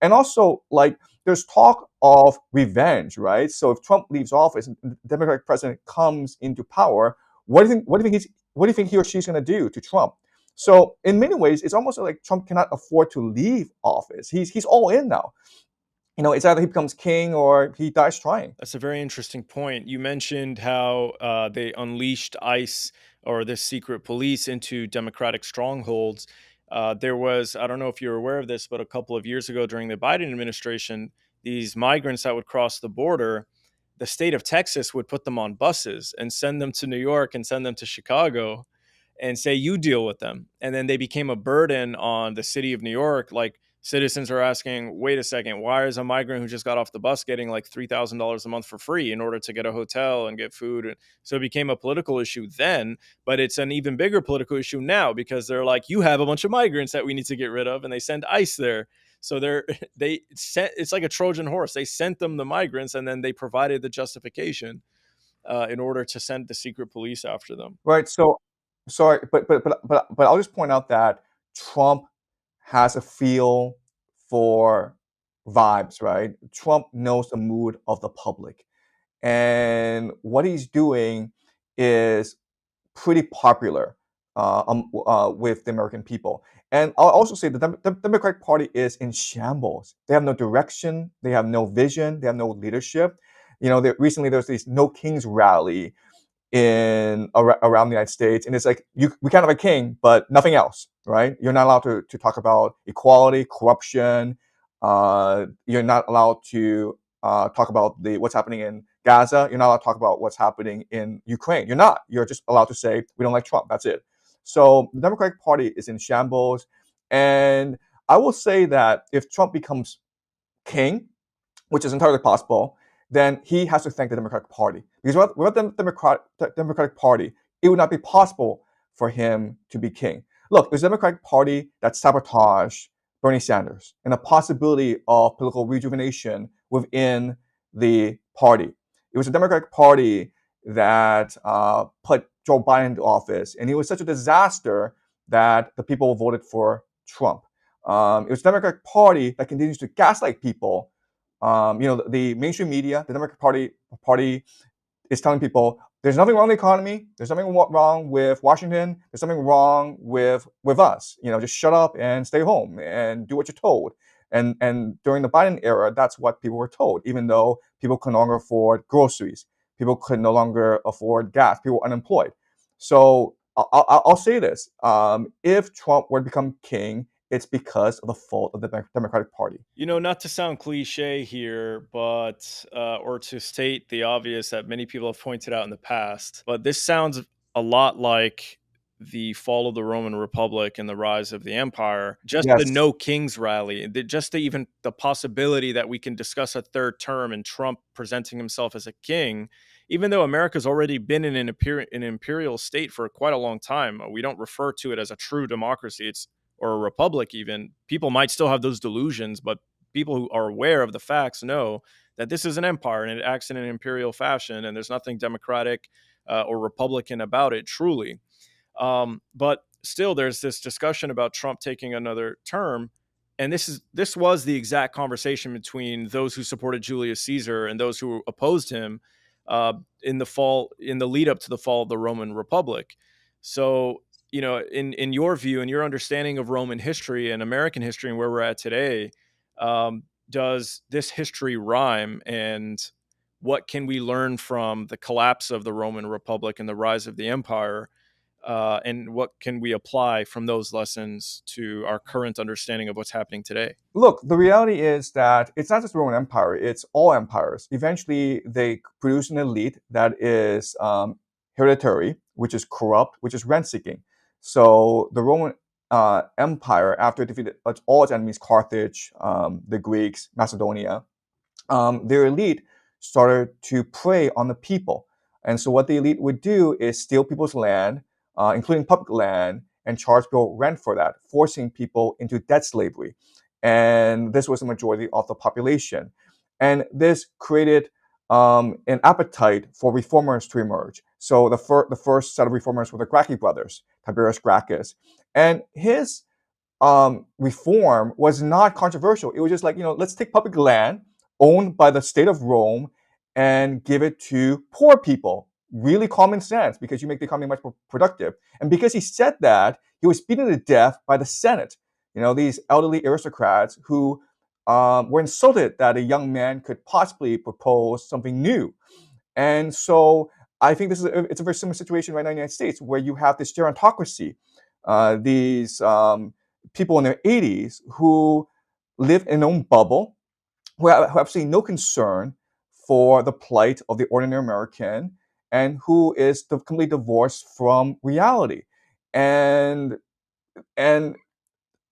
Speaker 2: And also, like, there's talk of revenge, right? So if Trump leaves office and the Democratic president comes into power, what do you think he or she's going to do to Trump? So in many ways, it's almost like Trump cannot afford to leave office. He's all in now. It's either he becomes king or he dies trying.
Speaker 1: That's a very interesting point. You mentioned how they unleashed ICE or this secret police into Democratic strongholds. There was, I don't know if you're aware of this, but a couple of years ago during the Biden administration, these migrants that would cross the border, the state of Texas would put them on buses and send them to New York and send them to Chicago and say, you deal with them. And then they became a burden on the city of New York. Like, citizens are asking, wait a second, why is a migrant who just got off the bus getting like $3,000 a month for free in order to get a hotel and get food? And so it became a political issue then, but it's an even bigger political issue now because they're like, you have a bunch of migrants that we need to get rid of, and they send ICE there. So it's like a Trojan horse. They sent them the migrants, and then they provided the justification in order to send the secret police after them.
Speaker 2: Right. So, sorry, but I'll just point out that Trump has a feel for vibes, right? Trump knows the mood of the public, and what he's doing is pretty popular with the American people. And I'll also say the Democratic Party is in shambles. They have no direction. They have no vision. They have no leadership. Recently there was this No Kings rally around the United States, and it's like we can't have a king, but nothing else, right? You're not allowed to talk about equality, corruption. You're not allowed to talk about what's happening in Gaza. You're not allowed to talk about what's happening in Ukraine. You're not. You're just allowed to say we don't like Trump. That's it. So the Democratic Party is in shambles, and I will say that if Trump becomes king, which is entirely possible, then he has to thank the Democratic Party. Because without the Democratic Party, it would not be possible for him to be king. Look, there's a Democratic Party that sabotaged Bernie Sanders and a possibility of political rejuvenation within the party. It was a Democratic Party that put Joe Biden into office, and it was such a disaster that the people voted for Trump. It was the Democratic Party that continues to gaslight people. The mainstream media, the Democratic Party is telling people there's nothing wrong with the economy, there's nothing wrong with Washington, there's something wrong with us. Just shut up and stay home and do what you're told. And during the Biden era, that's what people were told, even though people could no longer afford groceries, people could no longer afford gas, people were unemployed. So I'll say this: if Trump were to become king, it's because of the fault of the Democratic Party.
Speaker 1: Not to sound cliche here, but or to state the obvious that many people have pointed out in the past, but this sounds a lot like the fall of the Roman Republic and the rise of the empire. Just the
Speaker 2: Yes.
Speaker 1: No Kings rally, even the possibility that we can discuss a third term and Trump presenting himself as a king, even though America's already been in an imperial state for quite a long time. We don't refer to it as a true democracy. Or a republic. Even people might still have those delusions, but people who are aware of the facts know that this is an empire and it acts in an imperial fashion, and there's nothing democratic or republican about it, truly. But still, there's this discussion about Trump taking another term, and this was the exact conversation between those who supported Julius Caesar and those who opposed him in the lead up to the fall of the Roman Republic. So, in your view and your understanding of Roman history and American history and where we're at today, does this history rhyme, and what can we learn from the collapse of the Roman Republic and the rise of the empire? And what can we apply from those lessons to our current understanding of what's happening today?
Speaker 2: Look, the reality is that it's not just the Roman Empire, it's all empires. Eventually, they produce an elite that is hereditary, which is corrupt, which is rent seeking. So the Roman Empire, after it defeated all its enemies, Carthage, the Greeks, Macedonia, their elite started to prey on the people. And so what the elite would do is steal people's land, including public land, and charge people rent for that, forcing people into debt slavery. And this was the majority of the population. And this created an appetite for reformers to emerge. So the first set of reformers were the Gracchi brothers, Tiberius Gracchus. And his reform was not controversial. It was just like, let's take public land owned by the state of Rome and give it to poor people. Really common sense, because you make the economy much more productive. And because he said that, he was beaten to death by the Senate. These elderly aristocrats who were insulted that a young man could possibly propose something new. And so I think it's a very similar situation right now in the United States, where you have this gerontocracy, these people in their 80s who live in their own bubble, who have absolutely no concern for the plight of the ordinary American, and who is completely divorced from reality. And and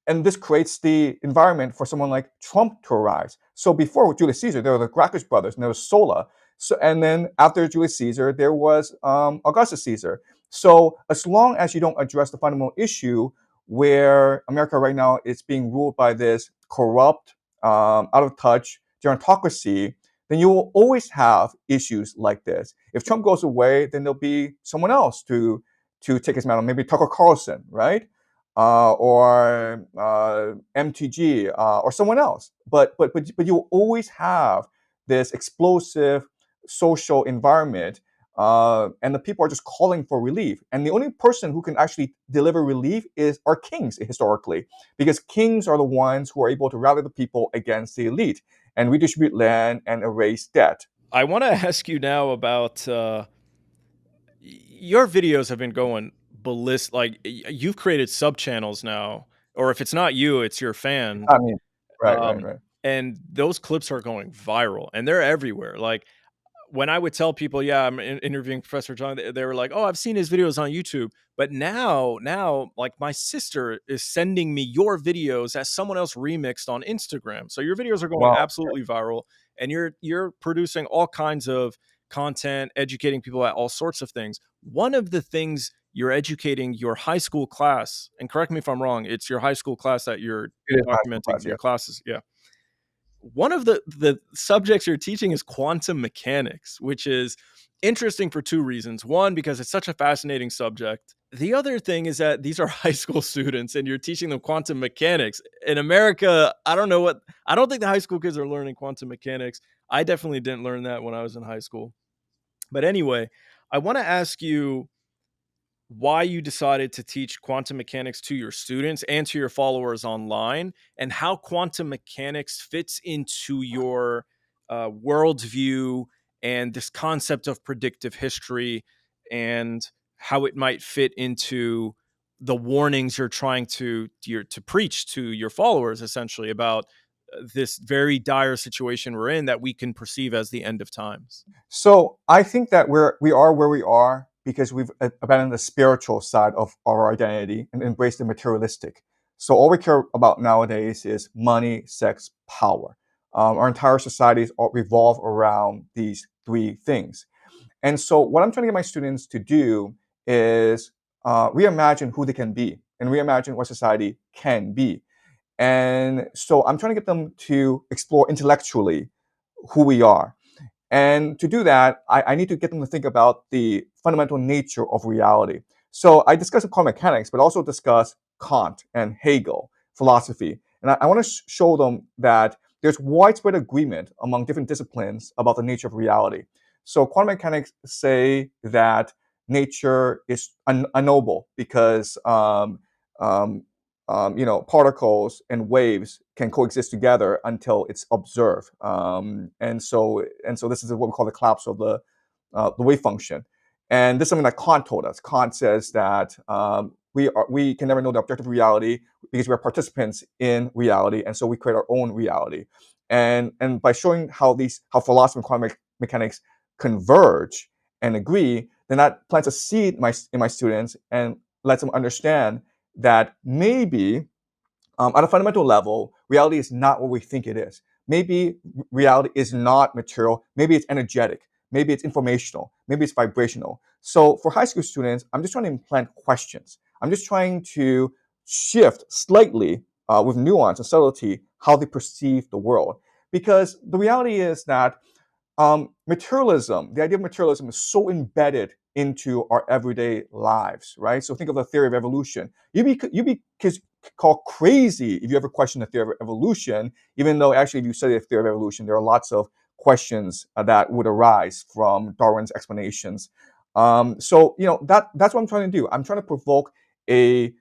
Speaker 2: and this creates the environment for someone like Trump to arise. So before Julius Caesar, there were the Gracchus brothers, and there was Sulla. So, and then after Julius Caesar, there was Augustus Caesar. So as long as you don't address the fundamental issue, where America right now is being ruled by this corrupt, out of touch gerontocracy, then you will always have issues like this. If Trump goes away, then there'll be someone else to take his mantle, maybe Tucker Carlson, right? Or MTG, or someone else. But you always have this explosive social environment, and the people are just calling for relief. And the only person who can actually deliver relief are kings historically, because kings are the ones who are able to rally the people against the elite and redistribute land and erase debt.
Speaker 1: I want to ask you now about your videos have been going ballistic. Like you've created sub channels now, or if it's not you, it's your fans.
Speaker 2: I mean, right, right,
Speaker 1: Um,
Speaker 2: right.
Speaker 1: and those clips are going viral, and they're everywhere. Like when I would tell people, yeah, I'm interviewing Professor Jiang, they were like, oh, I've seen his videos on YouTube. But now, like my sister is sending me your videos as someone else remixed on Instagram. So your videos are going
Speaker 2: Well,
Speaker 1: absolutely viral, and you're producing all kinds of content, educating people at all sorts of things. One of the things you're educating your high school class, and correct me if I'm wrong, it's your high school class that you're
Speaker 2: it is my
Speaker 1: documenting
Speaker 2: class,
Speaker 1: your
Speaker 2: yes.
Speaker 1: classes. Yeah, one of the subjects you're teaching is quantum mechanics, which is interesting for two reasons. One, because it's such a fascinating subject. The other thing is that these are high school students and you're teaching them quantum mechanics. In America, I don't think the high school kids are learning quantum mechanics. I definitely didn't learn that when I was in high school. But anyway, I want to ask you why you decided to teach quantum mechanics to your students and to your followers online, and how quantum mechanics fits into your worldview and this concept of predictive history, and how it might fit into the warnings you're trying to preach to your followers, essentially about this very dire situation we're in that we can perceive as the end of times.
Speaker 2: So I think that we are where we are because we've abandoned the spiritual side of our identity and embraced the materialistic. So all we care about nowadays is money, sex, power. Our entire societies all revolve around these three things. And so what I'm trying to get my students to do is reimagine who they can be and reimagine what society can be. And so I'm trying to get them to explore intellectually who we are. And to do that, I need to get them to think about the fundamental nature of reality. So I discuss quantum mechanics, but also discuss Kant and Hegel philosophy. And I want to show them that there's widespread agreement among different disciplines about the nature of reality. So quantum mechanics say that nature is unknowable because particles and waves can coexist together until it's observed. And so this is what we call the collapse of the wave function. And this is something that Kant told us. Kant says that we can never know the objective reality because we are participants in reality, and so we create our own reality. And by showing how philosophy and quantum mechanics converge and agree, then that plants a seed in my students and lets them understand that maybe at a fundamental level, reality is not what we think it is. Maybe reality is not material. Maybe it's energetic. Maybe it's informational. Maybe it's vibrational. So for high school students, I'm just trying to implant questions. I'm just trying to shift slightly with nuance and subtlety how they perceive the world. Because the reality is that materialism, the idea of materialism is so embedded into our everyday lives, right? So think of the theory of evolution. You'd be called crazy if you ever question the theory of evolution, even though actually if you study the theory of evolution, there are lots of questions that would arise from Darwin's explanations. So that's what I'm trying to do. I'm trying to provoke a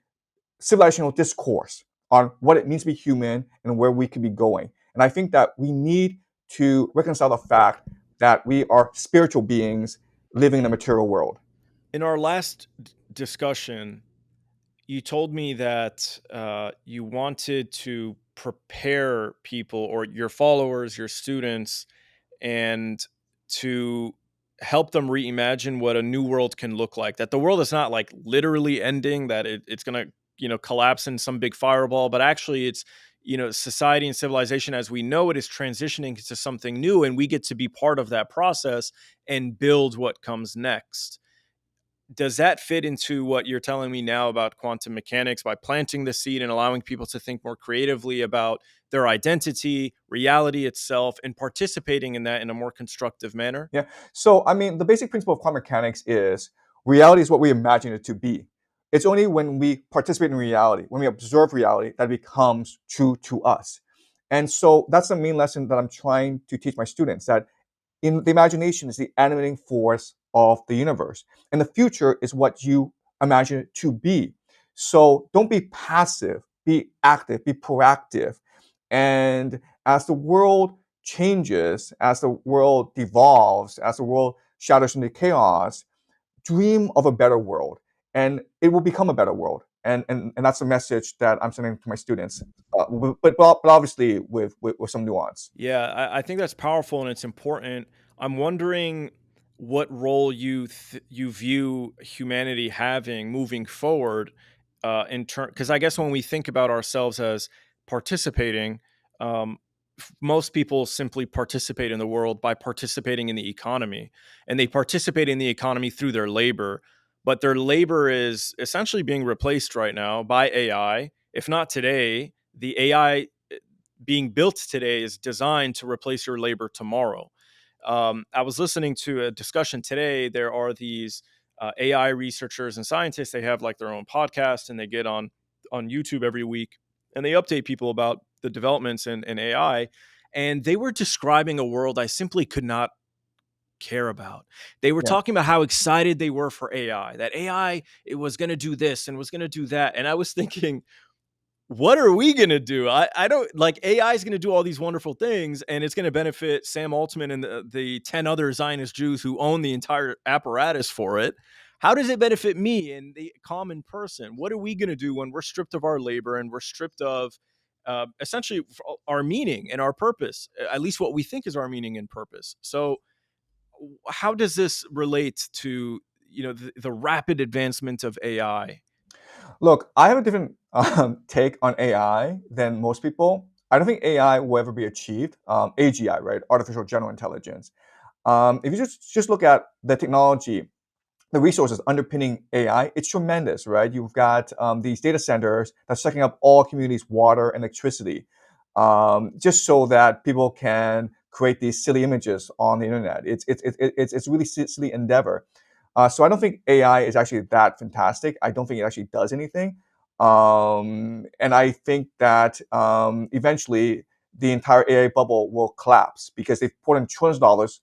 Speaker 2: civilizational discourse on what it means to be human and where we could be going. And I think that we need to reconcile the fact that we are spiritual beings living in a material world.
Speaker 1: In our last discussion, you told me that you wanted to prepare people or your followers, your students, and to help them reimagine what a new world can look like. That the world is not like literally ending, that it's going to, collapse in some big fireball, but actually it's, society and civilization as we know it is transitioning to something new, and we get to be part of that process and build what comes next. Does that fit into what you're telling me now about quantum mechanics by planting the seed and allowing people to think more creatively about their identity, reality itself, and participating in that in a more constructive manner?
Speaker 2: Yeah. So, I mean, the basic principle of quantum mechanics is reality is what we imagine it to be. It's only when we participate in reality, when we observe reality, that it becomes true to us. And so that's the main lesson that I'm trying to teach my students, that the imagination is the animating force of the universe. And the future is what you imagine it to be. So don't be passive, be active, be proactive. And as the world changes, as the world devolves, as the world shatters into chaos, dream of a better world. And it will become a better world. And that's the message that I'm sending to my students, but obviously with some nuance.
Speaker 1: Yeah, I think that's powerful and it's important. I'm wondering what role you view humanity having moving forward, in turn, because I guess when we think about ourselves as participating, um, most people simply participate in the world by participating in the economy, and they participate in the economy through their labor. But their labor is essentially being replaced right now by AI. If not today, the AI being built today is designed to replace your labor tomorrow. I was listening to a discussion today. There are these AI researchers and scientists. They have like their own podcast, and they get on YouTube every week, and they update people about the developments in AI. And they were describing a world I simply could not care about. They were
Speaker 2: Yeah.
Speaker 1: talking about how excited they were for AI, that AI it was going to do this and was going to do that. And I was thinking, what are we going to do? I don't like AI is going to do all these wonderful things, and it's going to benefit Sam Altman and the 10 other Zionist Jews who own the entire apparatus for it. How does it benefit me and the common person? What are we going to do when we're stripped of our labor and we're stripped of essentially our meaning and our purpose, at least what we think is our meaning and purpose? So how does this relate to the rapid advancement of AI?
Speaker 2: Look, I have a different take on AI than most people. I don't think AI will ever be achieved. AGI, right? Artificial General Intelligence. If you just look at the technology, the resources underpinning AI, it's tremendous, right? You've got these data centers that's sucking up all communities' water and electricity, just so that people can create these silly images on the internet. It's really silly endeavor. So I don't think AI is actually that fantastic. I don't think it actually does anything. And I think that eventually the entire AI bubble will collapse because they've put in trillions of dollars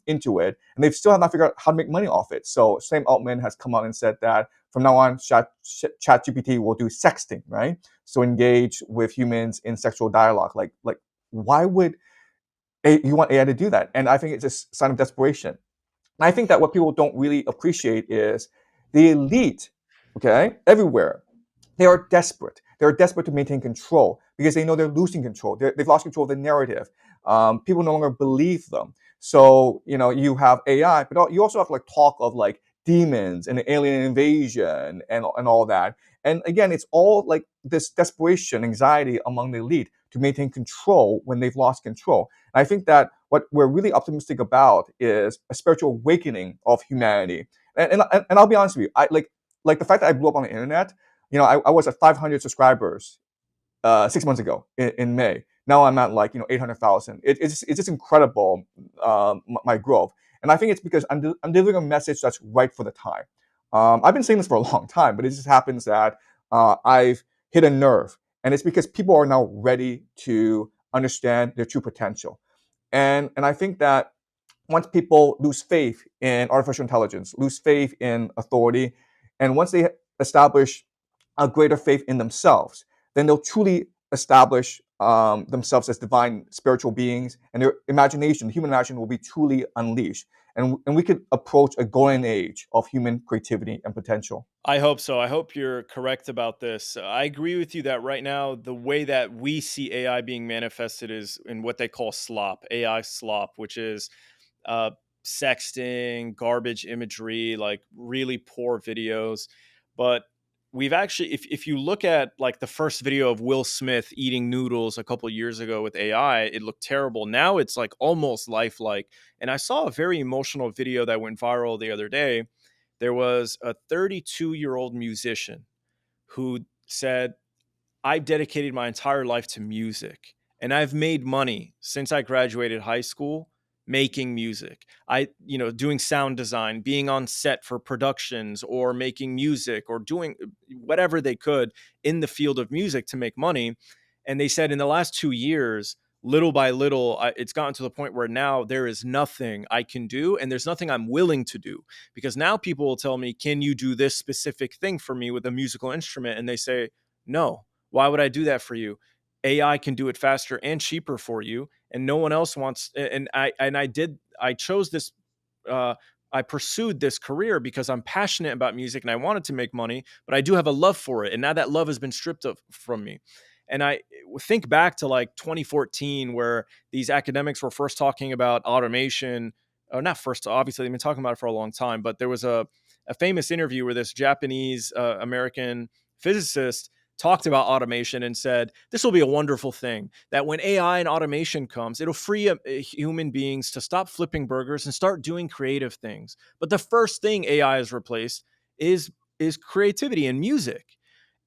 Speaker 2: into it, and they still have not figured out how to make money off it. So Sam Altman has come out and said that from now on, ChatGPT will do sexting, right? So engage with humans in sexual dialogue. Like why would you want AI to do that? And I think it's a sign of desperation. And I think that what people don't really appreciate is the elite, okay, everywhere, they are desperate. They're desperate to maintain control because they know they're losing control. They've lost control of the narrative. People no longer believe them. So you have AI, but you also have like talk of like demons and alien invasion and all that. And again, it's all like this desperation, anxiety among the elite to maintain control when they've lost control. And I think that what we're really optimistic about is a spiritual awakening of humanity. And I'll be honest with you, I like the fact that I blew up on the internet. I was at 500 subscribers 6 months ago in May. Now I'm at like 800,000. It's just incredible, my growth. And I think it's because I'm delivering a message that's right for the time. I've been saying this for a long time, but it just happens that I've hit a nerve, and it's because people are now ready to understand their true potential. And I think that once people lose faith in artificial intelligence, lose faith in authority, and once they establish a greater faith in themselves, then they'll truly establish themselves as divine spiritual beings, and their imagination, human imagination, will be truly unleashed. And we could approach a golden age of human creativity and potential.
Speaker 1: I hope so. I hope you're correct about this. I agree with you that right now, the way that we see AI being manifested is in what they call slop, AI slop, which is uh, sexting, garbage imagery, like really poor videos. But we've actually, if you look at like the first video of Will Smith eating noodles a couple years ago with AI, it looked terrible. Now it's like almost lifelike. And I saw a very emotional video that went viral the other day. There was a 32-year-old musician who said, I've dedicated my entire life to music, and I've made money since I graduated high school making music. Doing sound design, being on set for productions or making music or doing whatever they could in the field of music to make money. And they said in the last 2 years, little by little, it's gotten to the point where now there is nothing I can do and there's nothing I'm willing to do, because now people will tell me, can you do this specific thing for me with a musical instrument? And they say, no. Why would I do that for you? AI can do it faster and cheaper for you, and no one else wants. And I chose this. Uh, I pursued this career because I'm passionate about music and I wanted to make money, but I do have a love for it, and now that love has been stripped from me. And I think back to like 2014, where these academics were first talking about automation. Not first, obviously, they've been talking about it for a long time, but there was a famous interview where this Japanese American physicist talked about automation and said, this will be a wonderful thing, that when AI and automation comes, it'll free up human beings to stop flipping burgers and start doing creative things. But the first thing AI has replaced is creativity and music.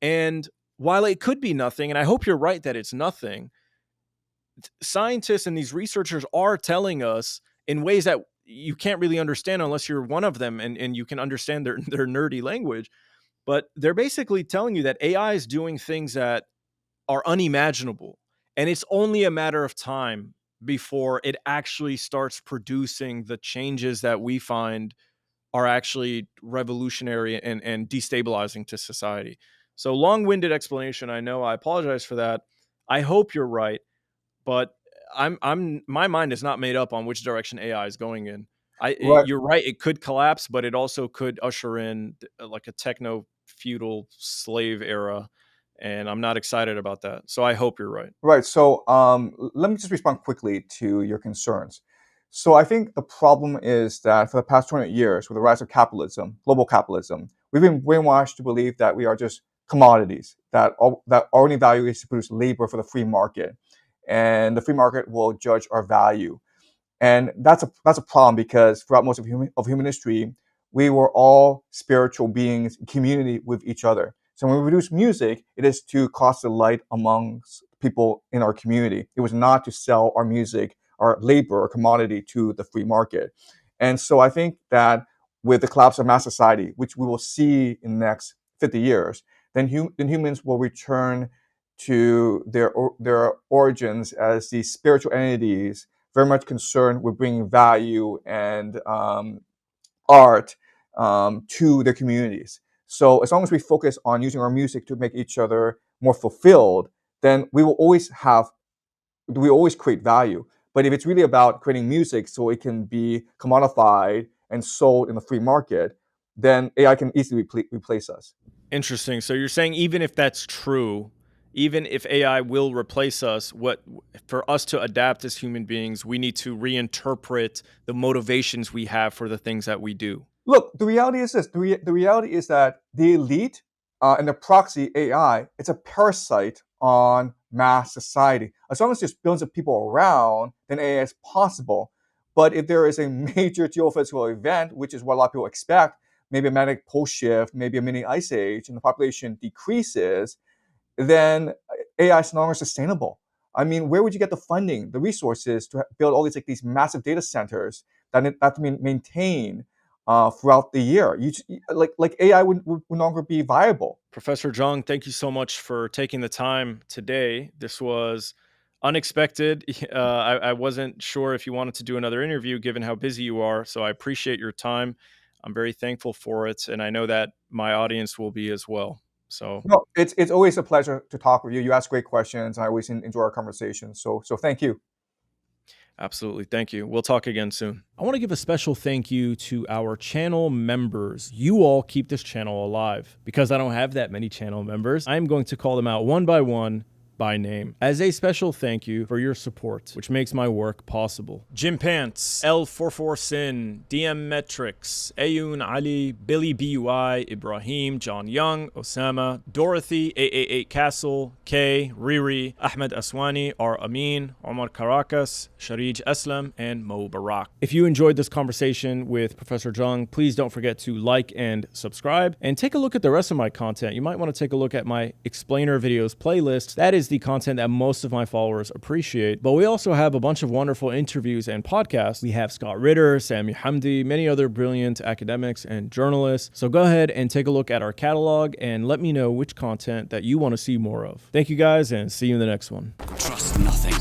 Speaker 1: And while it could be nothing, and I hope you're right that it's nothing, scientists and these researchers are telling us in ways that you can't really understand unless you're one of them and you can understand their nerdy language. But they're basically telling you that AI is doing things that are unimaginable. And it's only a matter of time before it actually starts producing the changes that we find are actually revolutionary and destabilizing to society. So, long-winded explanation. I know. I apologize for that. I hope you're right, but my mind is not made up on which direction AI is going in.
Speaker 2: Right.
Speaker 1: You're right. It could collapse, but it also could usher in like a techno feudal slave era, and I'm not excited about that. So I hope you're right.
Speaker 2: Right. So let me just respond quickly to your concerns. So I think the problem is that for the past 20 years, with the rise of capitalism, global capitalism, we've been brainwashed to believe that we are just commodities, that our only value is to produce labor for the free market, and the free market will judge our value. And that's a problem because throughout most of human history, we were all spiritual beings in community with each other. So when we produce music, it is to cause delight amongst people in our community. It was not to sell our music, our labor, or commodity to the free market. And so I think that with the collapse of mass society, which we will see in the next 50 years, then humans will return to their origins as these spiritual entities, very much concerned with bringing value and art to their communities. So as long as we focus on using our music to make each other more fulfilled, then we always create value. But if it's really about creating music so it can be commodified and sold in the free market, then AI can easily replace us.
Speaker 1: Interesting. So you're saying even if that's true, even if AI will replace us, for us to adapt as human beings, we need to reinterpret the motivations we have for the things that we do.
Speaker 2: Look, the reality is this. The reality is that the elite and the proxy AI, it's a parasite on mass society. As long as there's billions of people around, then AI is possible. But if there is a major geophysical event, which is what a lot of people expect, maybe a magnetic pole shift, maybe a mini ice age, and the population decreases, then AI is no longer sustainable. I mean, where would you get the funding, the resources to build all these massive data centers that have to be maintained throughout the year? Like AI would no longer be viable.
Speaker 1: Professor Jiang, thank you so much for taking the time today. This was unexpected. I wasn't sure if you wanted to do another interview given how busy you are, so I appreciate your time. I'm very thankful for it, and I know that my audience will be as well. So
Speaker 2: No, it's always a pleasure to talk with you. You ask great questions. I always enjoy our conversations. So thank you.
Speaker 1: absolutely. Thank you. We'll talk again soon. I want to give a special thank you to our channel members. You all keep this channel alive. Because I don't have that many channel members, I'm going to call them out one by one by name as a special thank you for your support, which makes my work possible. Jim Pants, L44 Sin, DM Metrics, Ayun Ali, Billy BUI, Ibrahim, John Young, Osama, Dorothy, 888 Castle, K, Riri, Ahmed Aswani, R Amin, Omar Caracas, Sharij Aslam, and Mo Barak. If you enjoyed this conversation with Professor Jiang, please don't forget to like and subscribe, and take a look at the rest of my content. You might want to take a look at my explainer videos playlist. That is the content that most of my followers appreciate. But we also have a bunch of wonderful interviews and podcasts. We have Scott Ritter, Sami Hamdi, many other brilliant academics and journalists. So go ahead and take a look at our catalog and let me know which content that you want to see more of. Thank you guys, and see you in the next one.
Speaker 5: Trust nothing.